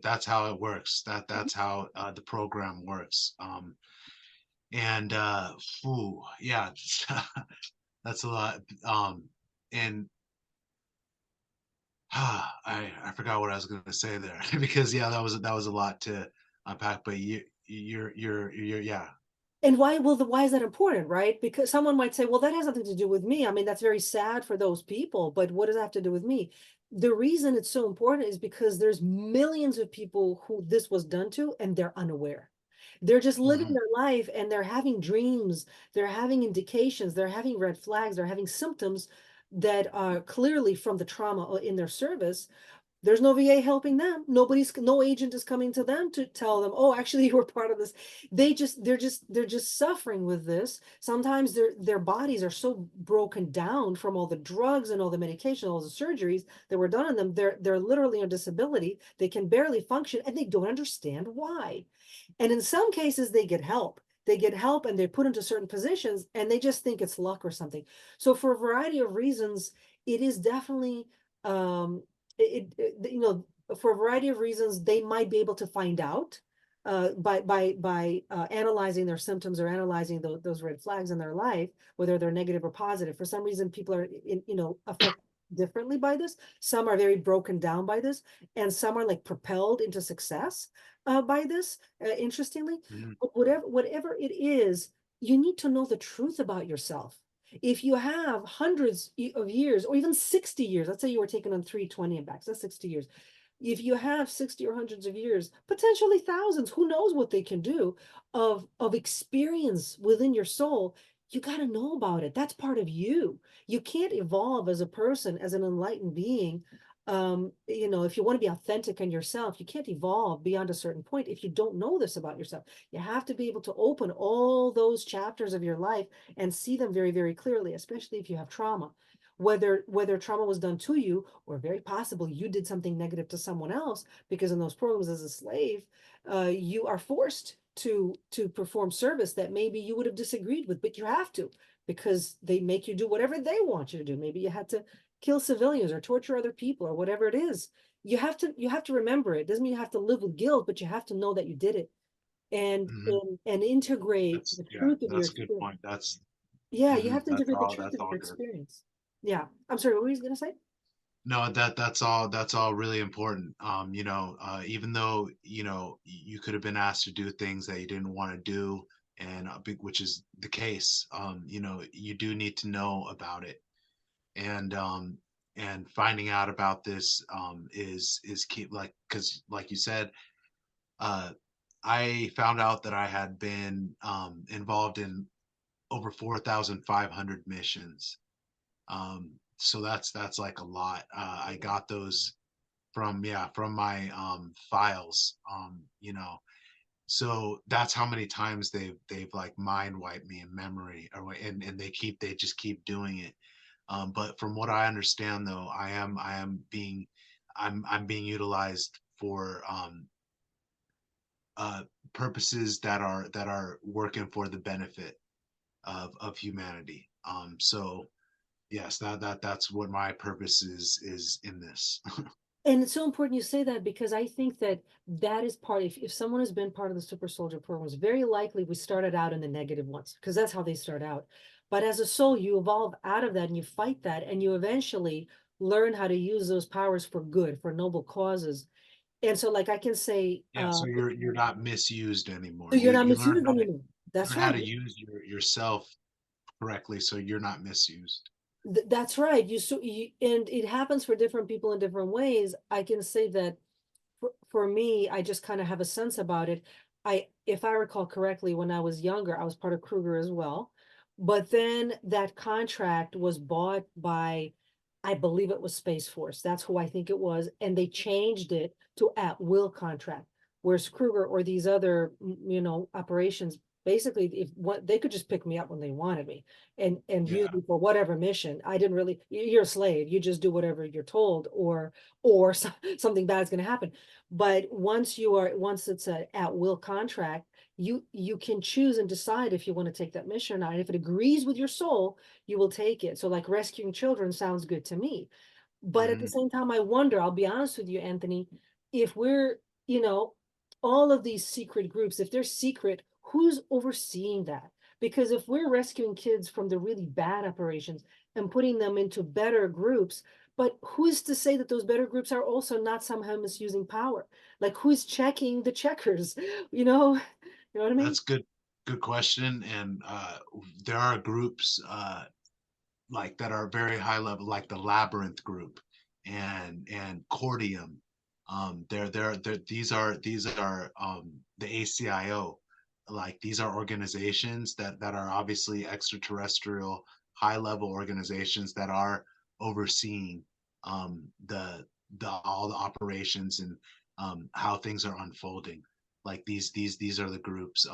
that's how it works. That's how the program works. And phew, yeah, that's a lot. And I forgot what I was going to say there because yeah, that was a lot to unpack. But you're yeah. And why is that important, right? Because someone might say, well, that has nothing to do with me. I mean, that's very sad for those people, but what does that have to do with me? The reason it's so important is because there's millions of people who this was done to and they're unaware. They're just living Mhm, their life and they're having dreams, they're having indications, they're having red flags, they're having symptoms that are clearly from the trauma in their service. There's no VA helping them. No agent is coming to them to tell them, oh, actually, you were part of this. They're just suffering with this. Sometimes their bodies are so broken down from all the drugs and all the medication, all the surgeries that were done on them. They're literally on disability. They can barely function and they don't understand why. And in some cases, they get help. They get help and they're put into certain positions and they just think it's luck or something. So for a variety of reasons, it is definitely for a variety of reasons, they might be able to find out by analyzing their symptoms or analyzing those red flags in their life, whether they're negative or positive. For some reason, people are affected differently by this. Some are very broken down by this, and some are like propelled into success by this. Interestingly, mhm, but whatever it is, you need to know the truth about yourself. If you have hundreds of years or even 60 years, let's say you were taken on 320 and back, so that's 60 years. If you have 60 or hundreds of years, potentially thousands, who knows what they can do of experience within your soul, you got to know about it. That's part of you. You can't evolve as a person, as an enlightened being. If you want to be authentic in yourself, you can't evolve beyond a certain point if you don't know this about yourself. You have to be able to open all those chapters of your life and see them very, very clearly, especially if you have trauma. Whether trauma was done to you, or very possible you did something negative to someone else, because in those programs as a slave, you are forced to perform service that maybe you would have disagreed with, but you have to because they make you do whatever they want you to do. Maybe you had to kill civilians or torture other people or whatever it is. You have to remember it. Doesn't mean you have to live with guilt, but you have to know that you did it and mhm. and integrate That's the yeah, truth of your that's a good experience. point. Yeah, you have to That's integrate the all truth that's of all your good. experience. Yeah. I'm sorry, what were you gonna say? No, that's all really important. Even though, you could have been asked to do things that you didn't want to do, and which is the case, you do need to know about it. And finding out about this is key, like, because like you said, uh I found out that I had been involved in over 4,500 missions. So that's like a lot. I got those from, yeah, from my files, so that's how many times they've like mind wiped me in memory, and they just keep doing it. But from what I understand, though, I'm being utilized for uh purposes that are working for the benefit of humanity. So yes, that's what my purpose is in this. And it's so important you say that because I think that that is part, if someone has been part of the super soldier program, it's very likely we started out in the negative ones because that's how they start out. But as a soul, you evolve out of that and you fight that and you eventually learn how to use those powers for good, for noble causes. And so like I can say, Yeah, so you're not misused anymore. so you're not You learn misused how to anymore. That's learn how right. to use yourself correctly, so you're not misused. That's right. And it happens for different people in different ways. I can say that for me, I just kind of have a sense about it. If I recall correctly, when I was younger, I was part of Kruger as well. But then that contract was bought by, I believe it was Space Force. That's who I think it was. And they changed it to at will contract. Whereas Kruger or these other, operations Basically, if what they could just pick me up when they wanted me and use Yeah. me for whatever mission. I didn't really, you're a slave. You just do whatever you're told, or something bad's going to happen. But once it's a at will contract, you can choose and decide if you want to take that mission or not. And if it agrees with your soul, you will take it. So like rescuing children sounds good to me. But at the Hmm. same time, I wonder, I'll be honest with you, Anthony, if we're, you know, all of these secret groups, if they're secret, who's overseeing that? Because if we're rescuing kids from the really bad operations and putting them into better groups, but who's to say that those better groups are also not somehow misusing power? Like who's checking the checkers? You know what I mean? That's good question. And there are groups like that are very high level, like the Labyrinth group and Cordium. These are the ACIO. Like these are organizations that are obviously extraterrestrial, high level organizations that are overseeing the all the operations and how things are unfolding. Like these are the groups,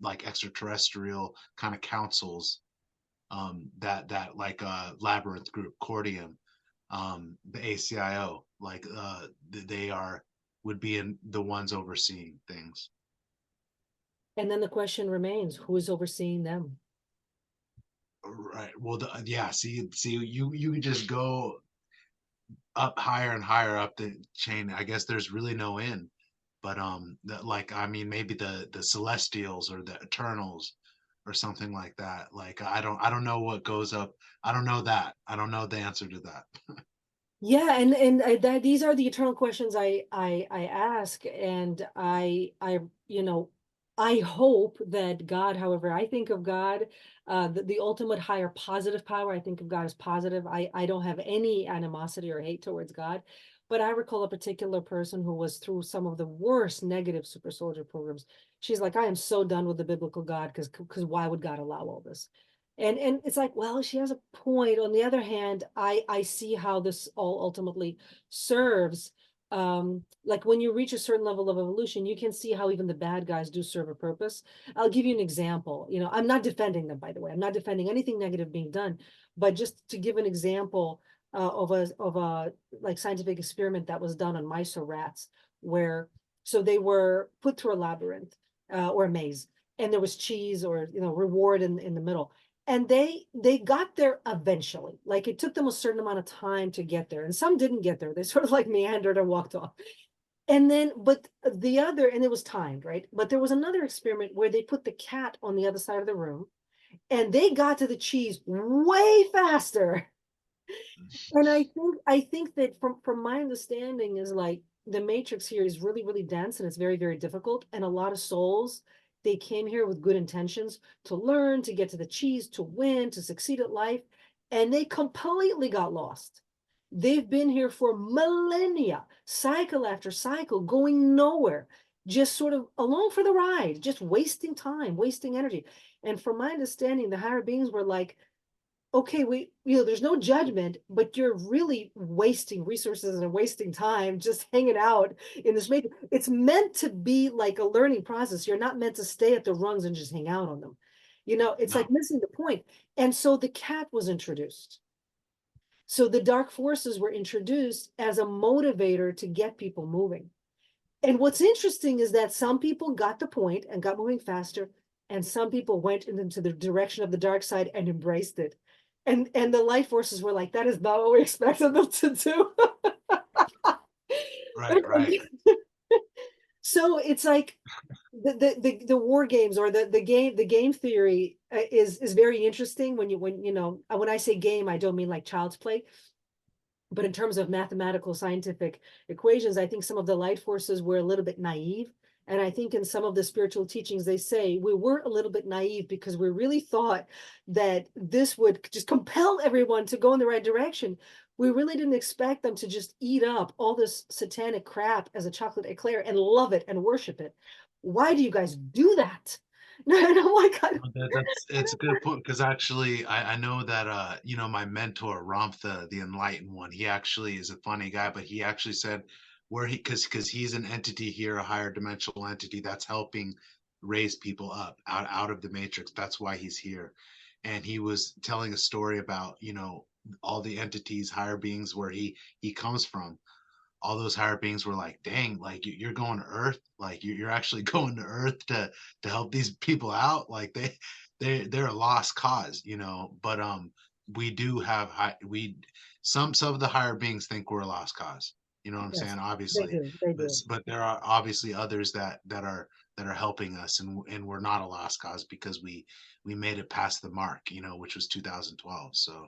like extraterrestrial kind of councils, that like Labyrinth group, Cordium, the ACIO, like they are would be in the ones overseeing things. And then the question remains, who is overseeing them? Right. Well, yeah. See, you just go up higher and higher up the chain. I guess there's really no end. But like I mean, maybe the Celestials or the Eternals or something like that. Like I don't know what goes up. I don't know that. I don't know the answer to that. Yeah, and that these are the eternal questions I ask, and I hope that God, however I think of God, the ultimate higher positive power, I think of God as positive. I don't have any animosity or hate towards God, but I recall a particular person who was through some of the worst negative super soldier programs. She's like, I am so done with the biblical God because why would God allow all this? And it's like, well, she has a point. On the other hand, I see how this all ultimately serves. Like when you reach a certain level of evolution, you can see how even the bad guys do serve a purpose. I'll give you an example. I'm not defending them, by the way. I'm not defending anything negative being done, but just to give an example of a like scientific experiment that was done on mice or rats, where so they were put through a labyrinth or a maze, and there was cheese or reward in the middle, and they got there eventually. Like it took them a certain amount of time to get there, and some didn't get there. They sort of like meandered and walked off. And then but the other, and it was timed, right? But there was another experiment where they put the cat on the other side of the room, and they got to the cheese way faster. And I think that from my understanding is like the matrix here is really, really dense, and it's very, very difficult. And a lot of souls, they came here with good intentions to learn, to get to the cheese, to win, to succeed at life, and they completely got lost. They've been here for millennia, cycle after cycle, going nowhere, just sort of along for the ride, just wasting time, wasting energy. And from my understanding, the higher beings were like, okay, there's no judgment, but you're really wasting resources and wasting time just hanging out in this matrix. It's meant to be like a learning process. You're not meant to stay at the rungs and just hang out on them. It's like No. missing the point. And so the cat was introduced. So the dark forces were introduced as a motivator to get people moving. And what's interesting is that some people got the point and got moving faster, and some people went into the direction of the dark side and embraced it. And the light forces were like, that is not what we expected them to do. Right. Right. So it's like the war games, or the game theory is very interesting. When I say game, I don't mean like child's play, but in terms of mathematical scientific equations, I think some of the light forces were a little bit naive. And I think in some of the spiritual teachings, they say we were a little bit naive because we really thought that this would just compel everyone to go in the right direction. We really didn't expect them to just eat up all this satanic crap as a chocolate eclair and love it and worship it. Why do you guys do that? And I'm like, That's it's a good point because actually I know that my mentor Ramtha, the enlightened one, he actually is a funny guy, but he actually said where he because he's an entity here, a higher dimensional entity that's helping raise people up out of the matrix. That's why he's here. And he was telling a story about, all the entities, higher beings, where he comes from. All those higher beings were like, dang, like you're going to earth, like you're actually going to earth to help these people out. Like they're a lost cause, but we do have some of the higher beings think we're a lost cause. You know what I'm Yes, saying? they Obviously, do. They but do. but there are obviously others that are helping us, and we're not a lost cause because we made it past the mark, which was 2012. So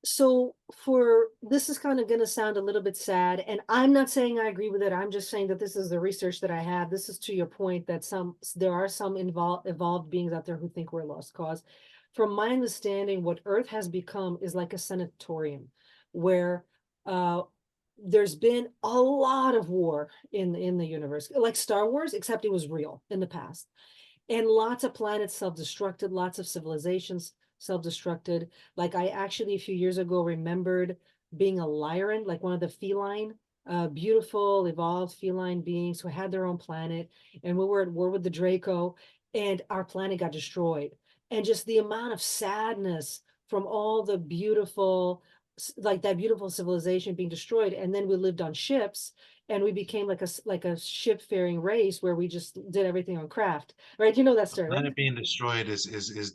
So for this is kind of going to sound a little bit sad, and I'm not saying I agree with it. I'm just saying that this is the research that I have. This is to your point that there are some evolved beings out there who think we're a lost cause. From my understanding, what Earth has become is like a sanatorium where uh there's been a lot of war in the universe, like Star Wars, except it was real in the past. And lots of planets self-destructed, lots of civilizations self-destructed. Like I actually a few years ago remembered being a lyran, like one of the feline, beautiful, evolved feline beings who had their own planet, and we were at war with the Draco, and our planet got destroyed. And just the amount of sadness from all the beautiful, like that beautiful civilization being destroyed. And then we lived on ships, and we became like a ship-faring race where we just did everything on craft, right? You know that a story, right? planet being destroyed is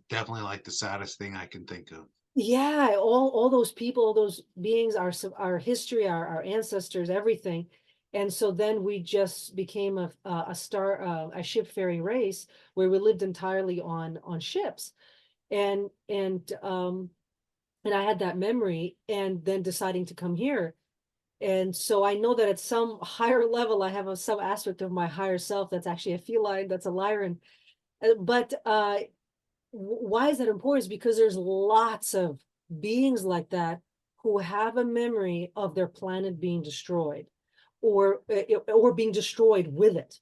definitely like the saddest thing I can think of. Yeah, all those people, all those beings, our history, our ancestors, everything. And so then we just became a ship-faring race where we lived entirely on ships. And and I had that memory, and then deciding to come here. And so I know that at some higher level, I have some aspect of my higher self that's actually a feline, that's a lyran. But why is that important? Is because there's lots of beings like that who have a memory of their planet being destroyed, or being destroyed with it.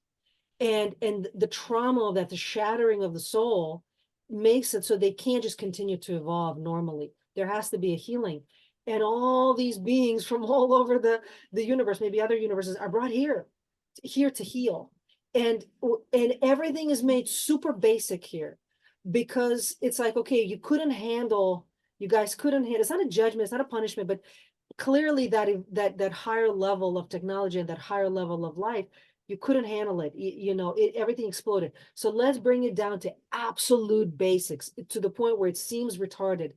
And the trauma of that, the shattering of the soul, makes it so they can't just continue to evolve normally. There has to be a healing. And all these beings from all over the universe, maybe other universes, are brought here to heal. And everything is made super basic here, because it's like, okay, you guys couldn't handle, it's not a judgment, it's not a punishment, but clearly that higher level of technology and that higher level of life, you couldn't handle it. Everything exploded. So let's bring it down to absolute basics, to the point where it seems retarded.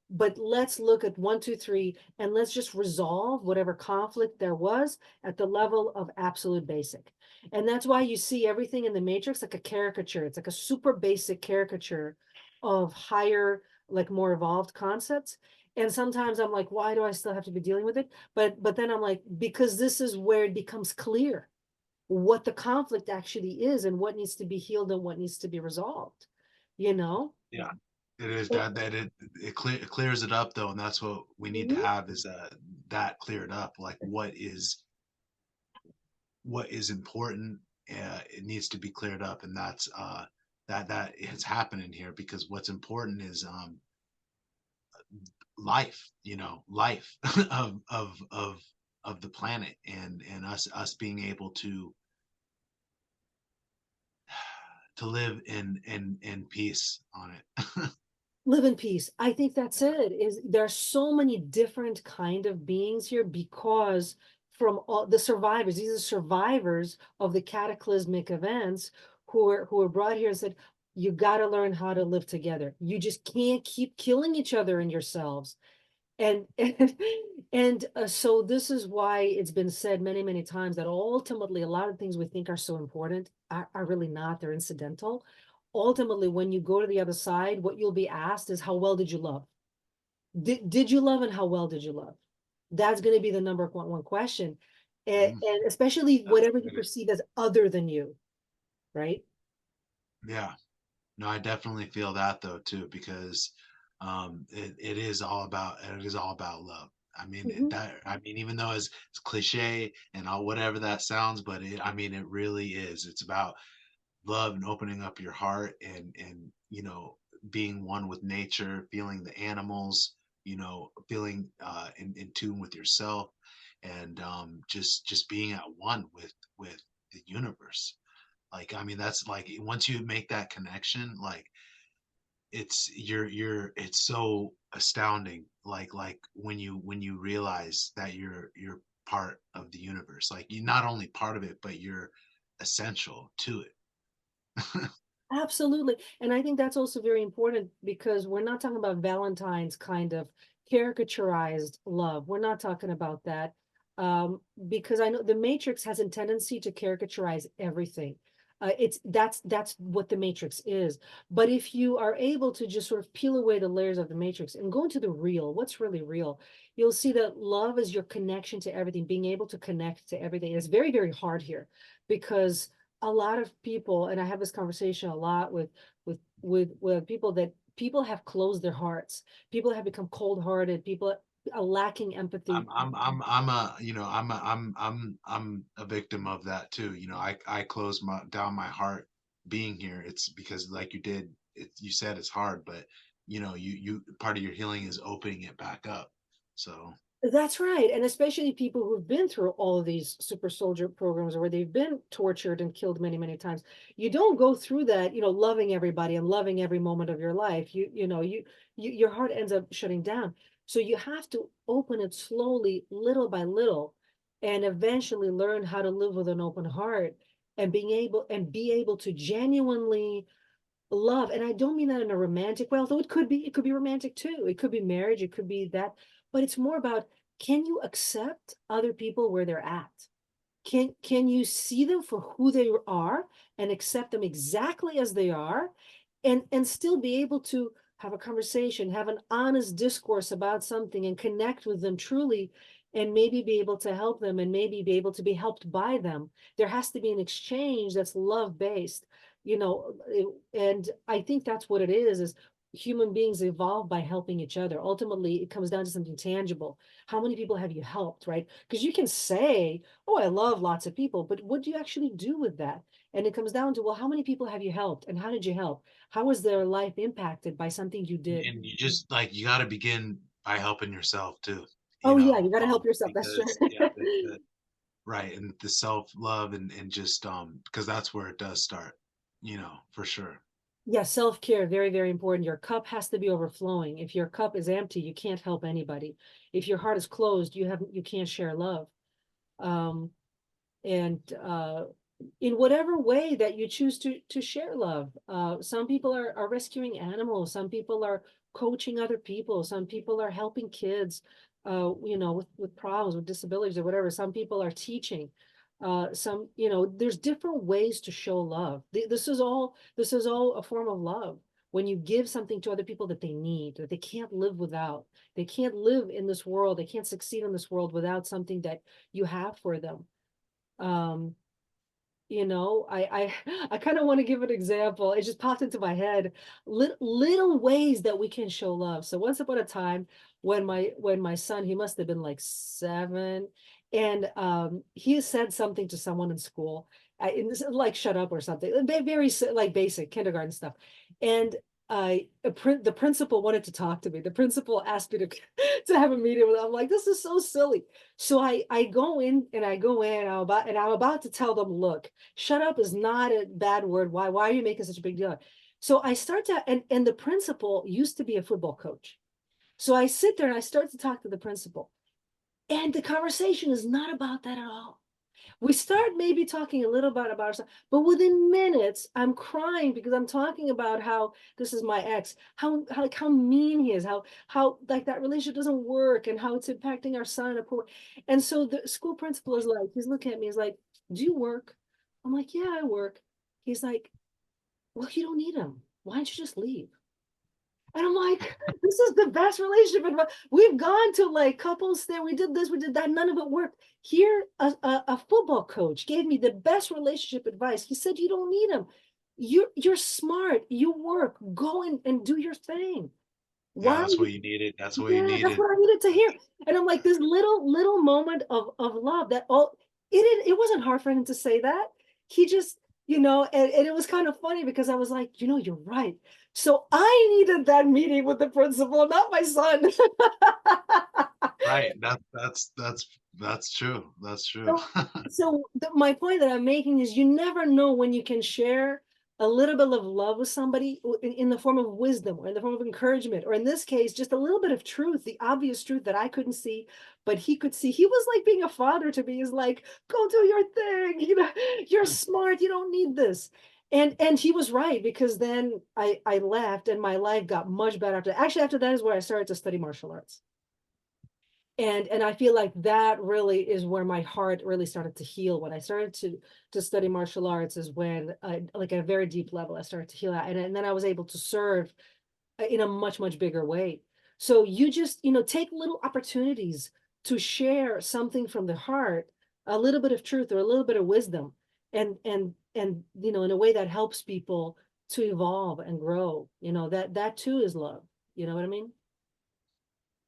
But let's look at 1, 2, 3, and let's just resolve whatever conflict there was at the level of absolute basic. And that's why you see everything in the Matrix like a caricature. It's like a super basic caricature of higher, like more evolved concepts. And sometimes I'm like, why do I still have to be dealing with it? But then I'm like, because this is where it becomes clear what the conflict actually is, and what needs to be healed and what needs to be resolved, you know? Yeah, it is Eh, that it clears it up though, and that's what we need to mhm. have is that cleared up. Like what is important, it needs to be cleared up, and that's that is happening here because what's important is life, life of the planet, and us being able to live in peace on it. Live in peace. I think that's it. Is there are so many different kind of beings here, because from all the survivors, these are survivors of the cataclysmic events, who are brought here and said, you got to learn how to live together. You just can't keep killing each other and yourselves. And so this is why it's been said many times that ultimately a lot of things we think are so important are really not. They're incidental. Ultimately, when you go to the other side, what you'll be asked is, how well did you love? Did you love, and how well did you love? That's going to be the number one question. and, Mhm. and especially That's whatever you good. perceive as other than you, right? Yeah. No, I definitely feel that though too, because it is all about love. I mean Mhm. that I mean even though it's cliche and all whatever that sounds, but it really is. It's about love and opening up your heart and being one with nature, feeling the animals, feeling in tune with yourself, and just being at one with the universe. Like, I mean, that's like once you make that connection, like it's so astounding. Like when you realize that you're part of the universe. Like you're not only part of it, but you're essential to it. Absolutely. And I think that's also very important because we're not talking about Valentine's kind of caricaturized love. We're not talking about that. Because I know the Matrix has a tendency to caricaturize everything. That's what the Matrix is. But if you are able to just sort of peel away the layers of the Matrix and go into the real, what's really real, you'll see that love is your connection to everything, being able to connect to everything. And it's very, very hard here because a lot of people, and I have this conversation a lot with people, that people have closed their hearts. People have become cold-hearted. People are lacking empathy. I'm a, you know, I'm a victim of that too. You know, I close down my heart being here. It's because like you did, you said it's hard, but you know, you part of your healing is opening it back up. So That's right. And especially people who've been through all of these super soldier programs or where they've been tortured and killed many, many times. You don't go through that, loving everybody and loving every moment of your life. Your heart ends up shutting down. So you have to open it slowly, little by little, and eventually learn how to live with an open heart and be able to genuinely love. And I don't mean that in a romantic way, although it could be romantic too. It could be marriage, it could be that, but it's more about, can you accept other people where they're at? Can you see them for who they are and accept them exactly as they are, and still be able to have a conversation, have an honest discourse about something and connect with them truly, and maybe be able to help them and maybe be able to be helped by them. There has to be an exchange that's love based, and I think that's what it is human beings evolve by helping each other. Ultimately, it comes down to something tangible. How many people have you helped, right? Because you can say, oh, I love lots of people, but what do you actually do with that? And it comes down to, well, how many people have you helped and how did you help? How was their life impacted by something you did? and you just like you got to begin by helping yourself too, you Oh yeah, know, you got to help yourself. That's true. because yeah, right, and the self love and just because that's where it does start, you know, for sure. Yeah, self-care, very, very important. Your cup has to be overflowing. If your cup is empty, you can't help anybody. If your heart is closed, you can't share love. Um, and in whatever way that you choose to share love. Some people are rescuing animals. Some people are coaching other people. Some people are helping kids, with problems, with disabilities or whatever. Some people are teaching. There's different ways to show love. This is all a form of love. When you give something to other people that they need, that they can't live without, they can't live in this world, they can't succeed in this world without something that you have for them. um I kind of want to give an example. It just popped into my head. Little ways that we can show love. So once upon a time, when my son, he must have been like 7, and he said something to someone in school, like shut up or something, very like basic kindergarten stuff. And the principal wanted to talk to me. The principal asked me to to have a meeting with him. I'm like, this is so silly. So I go in and I'm about to tell them, look, shut up is not a bad word. Why are you making such a big deal? So I start to, and the principal used to be a football coach. So I sit there and I start to talk to the principal. And the conversation is not about that at all. We start maybe talking a little bit about ourselves, but within minutes, I'm crying because I'm talking about how this is my ex, how mean he is, how like that relationship doesn't work, and how it's impacting our son. And so the school principal is like, he's looking at me, he's like, "Do you work?" I'm like, "Yeah, I work." He's like, "Well, you don't need him. Why don't you just leave?" And I'm like, this is the best relationship. We've gone to like couples there. We did this, we did that. None of it worked. Here, a football coach gave me the best relationship advice. He said, you don't need him. You're smart. You work. Go and do your thing. Yeah, Why? that's what you needed. That's what you Yeah, that's needed. what I needed to hear. And I'm like, this little moment of love that all it wasn't hard for him to say that. He just, and it was kind of funny because I was like, you're right. So I needed that meeting with the principal, not my son. Right. That's That's true. That's true. So my point that I'm making is you never know when you can share a little bit of love with somebody in the form of wisdom or in the form of encouragement, or in this case, just a little bit of truth, the obvious truth that I couldn't see, but he could see. He was like being a father to me. He's like, go do your thing. You're smart. You don't need this. And he was right, because then I left and my life got much better after. Actually, after that is where I started to study martial arts. And I feel like that really is where my heart really started to heal. When I started to study martial arts is when like at a very deep level I started to heal out, and then I was able to serve in a much much bigger way. So you just, take little opportunities to share something from the heart, a little bit of truth or a little bit of wisdom, and in a way that helps people to evolve and grow. That too is love. You know what I mean?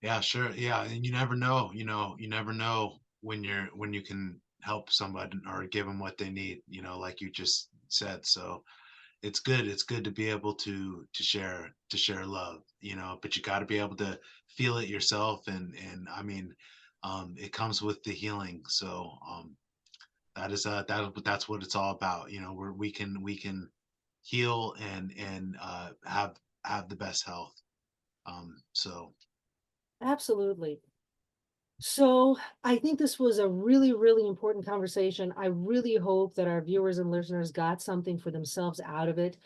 Yeah, sure. Yeah, and you never know, you never know when you can help somebody or give them what they need, like you just said. So it's good to be able to share love, but you got to be able to feel it yourself, and I mean, it comes with the healing. So that's what it's all about, where we can heal and have the best health. So Absolutely. So I think this was a really, really important conversation. I really hope that our viewers and listeners got something for themselves out of it.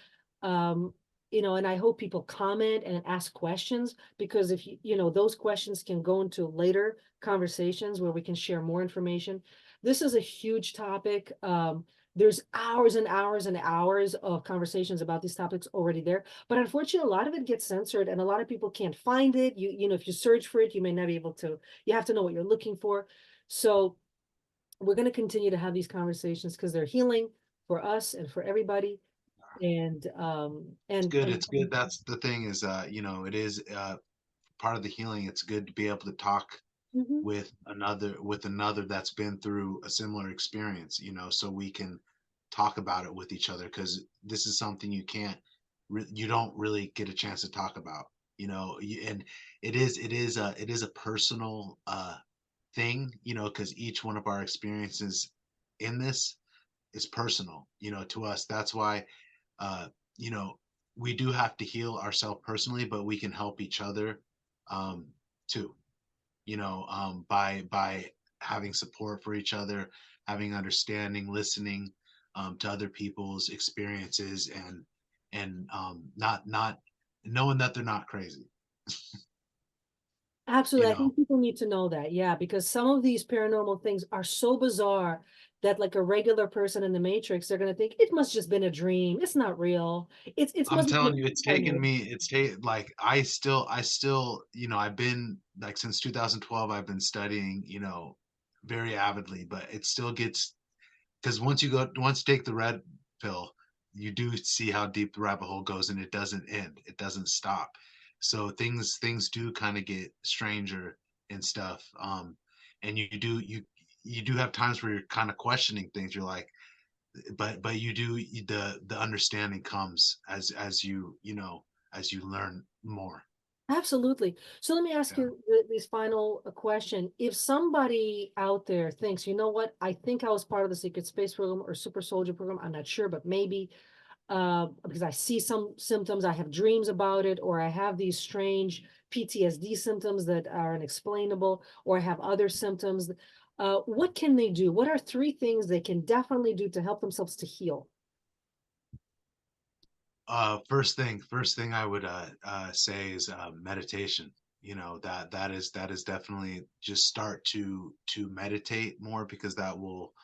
Um, and I hope people comment and ask questions, because if those questions can go into later conversations where we can share more information. This is a huge topic. There's hours and hours and hours of conversations about these topics already there. But unfortunately, a lot of it gets censored and a lot of people can't find it. If you search for it, you may not be able to. You have to know what you're looking for. So we're going to continue to have these conversations because they're healing for us and for everybody. And it's and good. and It's good. That's the thing is, it is part of the healing. It's good to be able to talk Mhm. with another that's been through a similar experience, so we can talk about it with each other, because this is something you don't really get a chance to talk about, and it is a personal thing, because each one of our experiences in this is personal, to us. That's why uh, you know, we do have to heal ourselves personally, but we can help each other um, too. By having support for each other, having understanding, listening to other people's experiences, and not knowing that they're not crazy. You Absolutely. I know, think people need to know that. Yeah, because some of these paranormal things are so bizarre that like a regular person in the Matrix, they're gonna think it must just been a dream. It's not real. It's I'm must have been telling you, it's a taken paranoid. me. It's taken like I still, I've been like since 2012. I've been studying, very avidly, but it still gets because once you take the red pill, you do see how deep the rabbit hole goes, and it doesn't end. It doesn't stop. So things do kind of get stranger and stuff. And you do have times where you're kind of questioning things. You're like, but the understanding comes as you learn more. Absolutely. So let me ask Yeah. you this final question. If somebody out there thinks, you know what, I think I was part of the secret space program or super soldier program, I'm not sure, but maybe because I see some symptoms, I have dreams about it, or I have these strange PTSD symptoms that are unexplainable, or I have other symptoms. What can they do? What are three things they can definitely do to help themselves to heal? First thing I would say is meditation. That is definitely just start to meditate more, because that will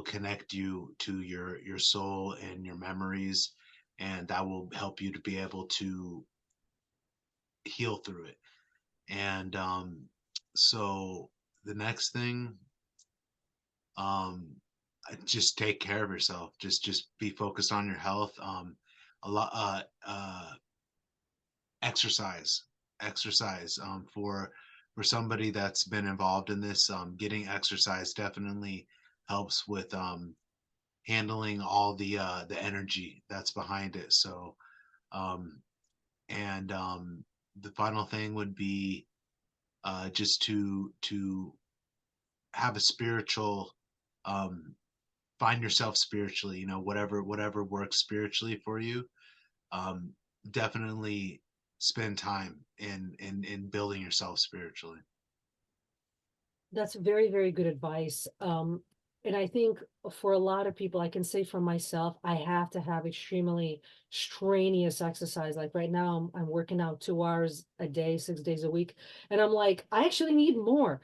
connect you to your soul and your memories, and that will help you to be able to heal through it. And so the next thing, um, just take care of yourself. Just be focused on your health. A lot. Exercise, exercise. For somebody that's been involved in this, getting exercise definitely helps with handling all the energy that's behind it. So um, and the final thing would be just to have a spiritual, um, find yourself spiritually, whatever works spiritually for you. Um, Definitely spend time in building yourself spiritually. That's very, very good advice. And I think for a lot of people, I can say for myself, I have to have extremely strenuous exercise. Like right now, I'm working out 2 hours a day, 6 days a week, and I'm like, I actually need more.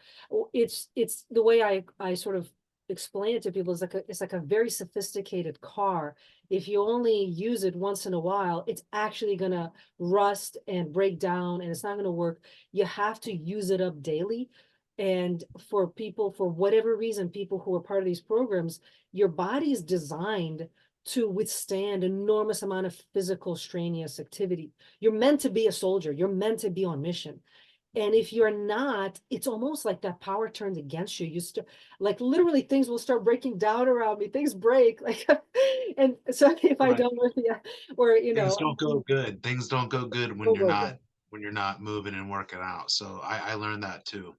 It's the way I sort of explain it to people is like it's like a very sophisticated car. If you only use it once in a while, it's actually gonna rust and break down, and it's not gonna work. You have to use it up daily. And for people, for whatever reason, people who are part of these programs, your body is designed to withstand enormous amount of physical strenuous activity. You're meant to be a soldier. You're meant to be on mission. And if you're not, it's almost like that power turns against you. You start, like literally things will start breaking down around me. Things break. Like, and so if I Right. don't, yeah, or, Things don't go good. Things don't go good go, go, go. when you're not moving and working out. So I learned that too.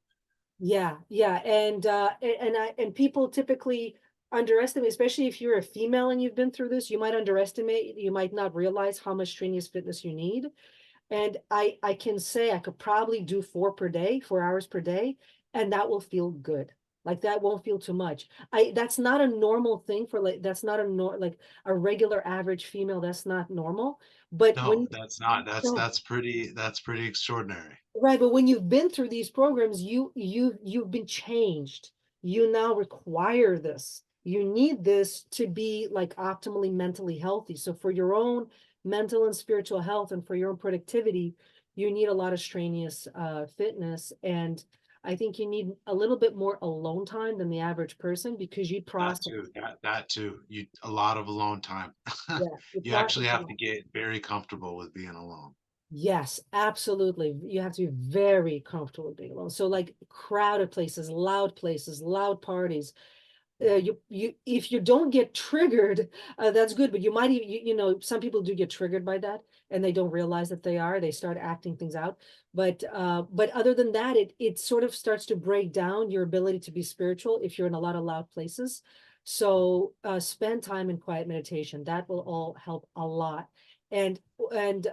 Yeah, yeah, and people typically underestimate, especially if you're a female and you've been through this, you might underestimate, you might not realize how much strenuous fitness you need. And I can say I could probably do 4 hours per day, and that will feel good. Like that won't feel too much. I That's not a normal thing for like that's not a like a regular average female. That's not normal. But No, when that's not. no, That's pretty extraordinary. right, but when you've been through these programs, you've been changed. You now require this. You need this to be like optimally mentally healthy. So for your own mental and spiritual health and for your own productivity, you need a lot of strenuous fitness. And I think you need a little bit more alone time than the average person because you That process, too. That too. You a lot of alone time. yeah, you You actually process a have to lot. get very comfortable with being alone. Yes, absolutely. You have to be very comfortable being alone. So like crowded places, loud parties. You if you don't get triggered, that's good. But you might even some people do get triggered by that, and they don't realize that they are. They start acting things out. But other than that, it sort of starts to break down your ability to be spiritual if you're in a lot of loud places. So spend time in quiet meditation. That will all help a lot. And and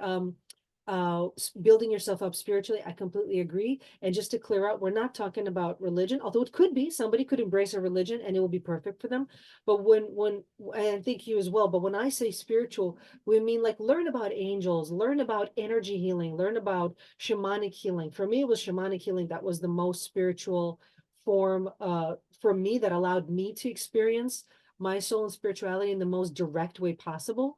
building yourself up spiritually, I completely agree. And just to clear out, we're not talking about religion, although it could be somebody could embrace a religion and it will be perfect for them. But when I think you as well, but when I say spiritual, we mean like learn about angels, learn about energy healing, learn about shamanic healing. For me, it was shamanic healing that was the most spiritual form for me, that allowed me to experience my soul and spirituality in the most direct way possible.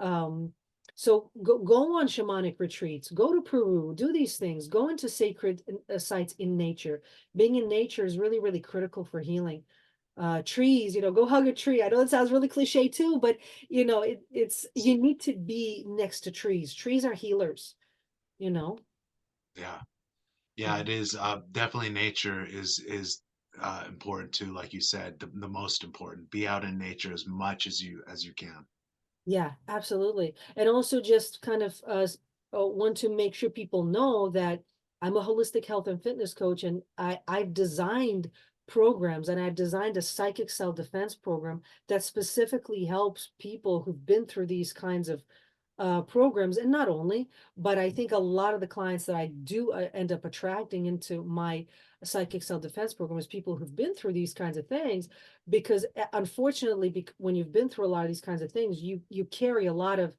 um so go on shamanic retreats, go to Peru, do these things, go into sacred sites in nature. Being in nature is really, really critical for healing. Trees, go hug a tree. I know it sounds really cliche too, but it's you need to be next to trees. Trees are healers, you know. Yeah. Yeah, Mhm. it is. Definitely nature is important too, like you said, the most important. Be out in nature as much as you can. Yeah, absolutely. And also just kind of want to make sure people know that I'm a holistic health and fitness coach, and I've designed programs, and I've designed a psychic self-defense program that specifically helps people who've been through these kinds of programs. And not only, but I think a lot of the clients that I do end up attracting into my psychic self-defense program is people who've been through these kinds of things, because unfortunately, when you've been through a lot of these kinds of things, you carry a lot of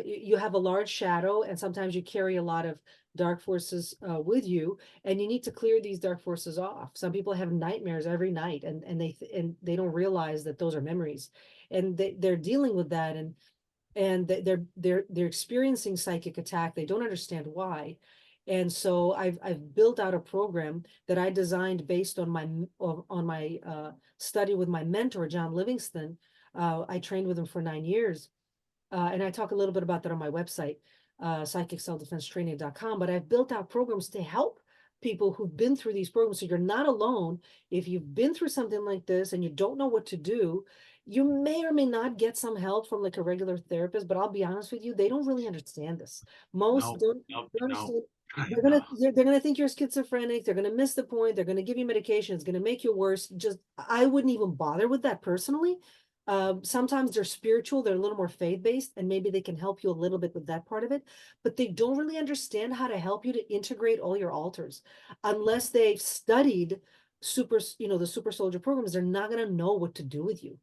you have a large shadow, and sometimes you carry a lot of dark forces with you, and you need to clear these dark forces off. Some people have nightmares every night, and they don't realize that those are memories, and they're dealing with that, and they're experiencing psychic attack. They don't understand why. And so I've built out a program that I designed based on my study with my mentor John Livingston. I trained with him for 9 years, and I talk a little bit about that on my website, psychicselfdefensetraining.com. But I've built out programs to help people who've been through these programs. So you're not alone. If you've been through something like this and you don't know what to do, you may or may not get some help from like a regular therapist. But I'll be honest with you, they don't really understand this. Most No, nope, don't no. understand. They're No. they're gonna think you're schizophrenic, they're gonna miss the point, they're gonna give you medication, it's gonna make you worse. Just I wouldn't even bother with that personally. Sometimes they're spiritual, they're a little more faith-based, and maybe they can help you a little bit with that part of it, but they don't really understand how to help you to integrate all your alters. Unless they've studied the super soldier programs, they're not gonna know what to do with you.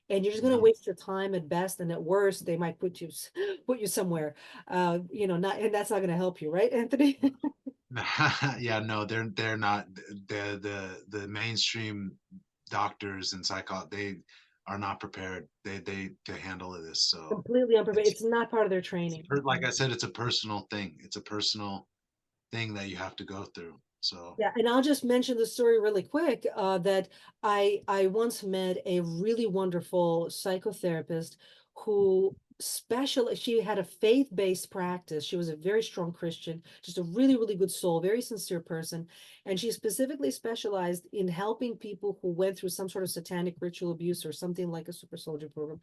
And you're just gonna Mhm. waste your time at best, and at worst, they might put you somewhere not and that's not gonna help you, right, Anthony? Yeah, no, they're not the mainstream doctors and they are not prepared. They to handle this. So Completely unprepared. it's It's not part of their training. like I said, it's a personal thing. It's a personal thing that you have to go through. So Yeah, and I'll just mention the story really quick, that I once met a really wonderful psychotherapist who she had a faith-based practice. She was a very strong Christian, just a really, really good soul, very sincere person. And she specifically specialized in helping people who went through some sort of satanic ritual abuse or something like a super soldier program.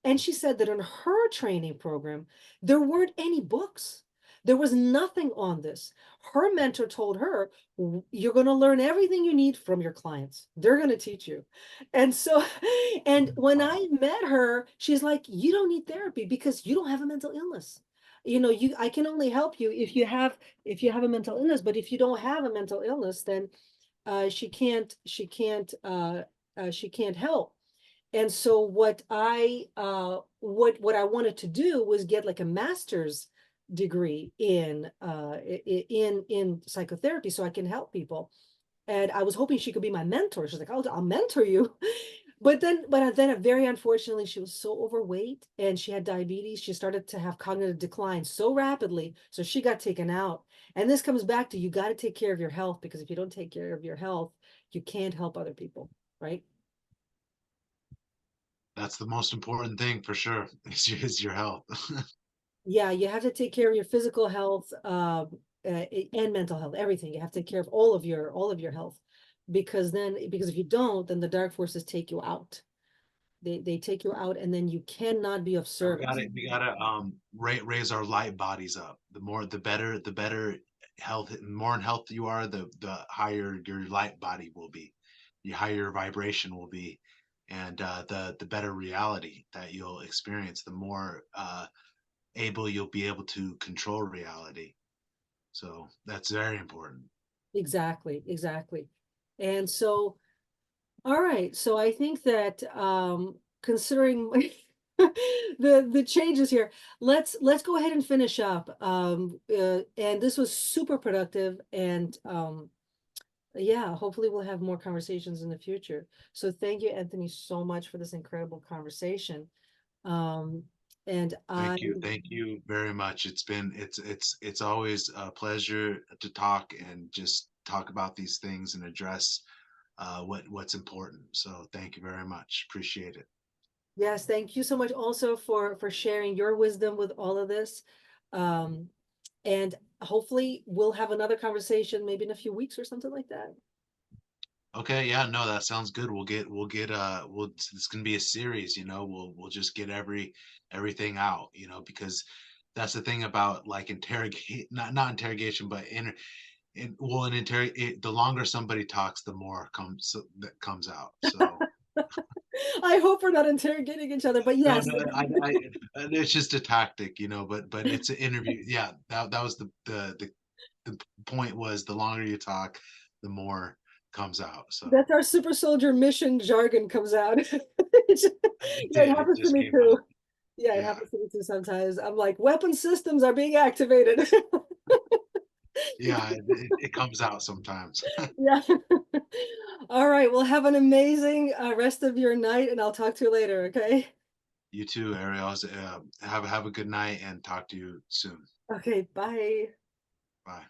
And she said that in her training program, there weren't any books. There was nothing on this. Her mentor told her, You're going to learn everything you need from your clients. They're going to teach you." And so, and when wow. I met her, she's like, "You don't need therapy because you don't have a mental illness. I can only help you if you have a mental illness, but if you don't have a mental illness, then she can't help." And so what I wanted to do was get like a master's degree in psychotherapy so I can help people. And I was hoping she could be my mentor. She's like, I'll mentor you. But then very unfortunately, she was so overweight and she had diabetes. She started to have cognitive decline so rapidly. So she got taken out. And this comes back to, you got to take care of your health, because if you don't take care of your health, you can't help other people, right? That's the most important thing for sure. Is your health. Yeah, you have to take care of your physical health, and mental health, everything. You have to take care of all of your health, because if you don't, then the dark forces take you out. They take you out, and then you cannot be of Yeah, service. we gotta raise our light bodies up. The better health, more in health you are, the higher your light body will be, the higher your vibration will be, and the better reality that you'll experience, the more able you'll be able to control reality. So that's very important. Exactly, exactly. And so, all right. So I think that considering the changes here, let's go ahead and finish up. And this was super productive, and yeah, hopefully we'll have more conversations in the future. So thank you, Anthony, so much for this incredible conversation. Um, and Thank you very much. It's always a pleasure to talk and just talk about these things and address what's important. So thank you very much. Appreciate it. yes, thank you so much also for sharing your wisdom with all of this. Um, and hopefully we'll have another conversation maybe in a few weeks or something like that. Okay, yeah, no, that sounds good. It's gonna be a series, we'll just get everything out, because that's the thing about like interrogate not interrogation, but the longer somebody talks, the more that comes out. So I hope we're not interrogating each other, but no, yes. no, it's just a tactic, but it's an interview. Yeah, that was the point was the longer you talk, the more comes out. So That's our super soldier mission jargon comes out. it Yeah, it did. It happens to just me came too. out. Yeah, it Yeah. happens to me too sometimes. I'm like, weapon systems are being activated. Yeah, it comes out sometimes. Yeah. All right. Well, have an amazing rest of your night, and I'll talk to you later. Okay. You too, Ariel. Have a good night and talk to you soon. Okay. Bye. Bye.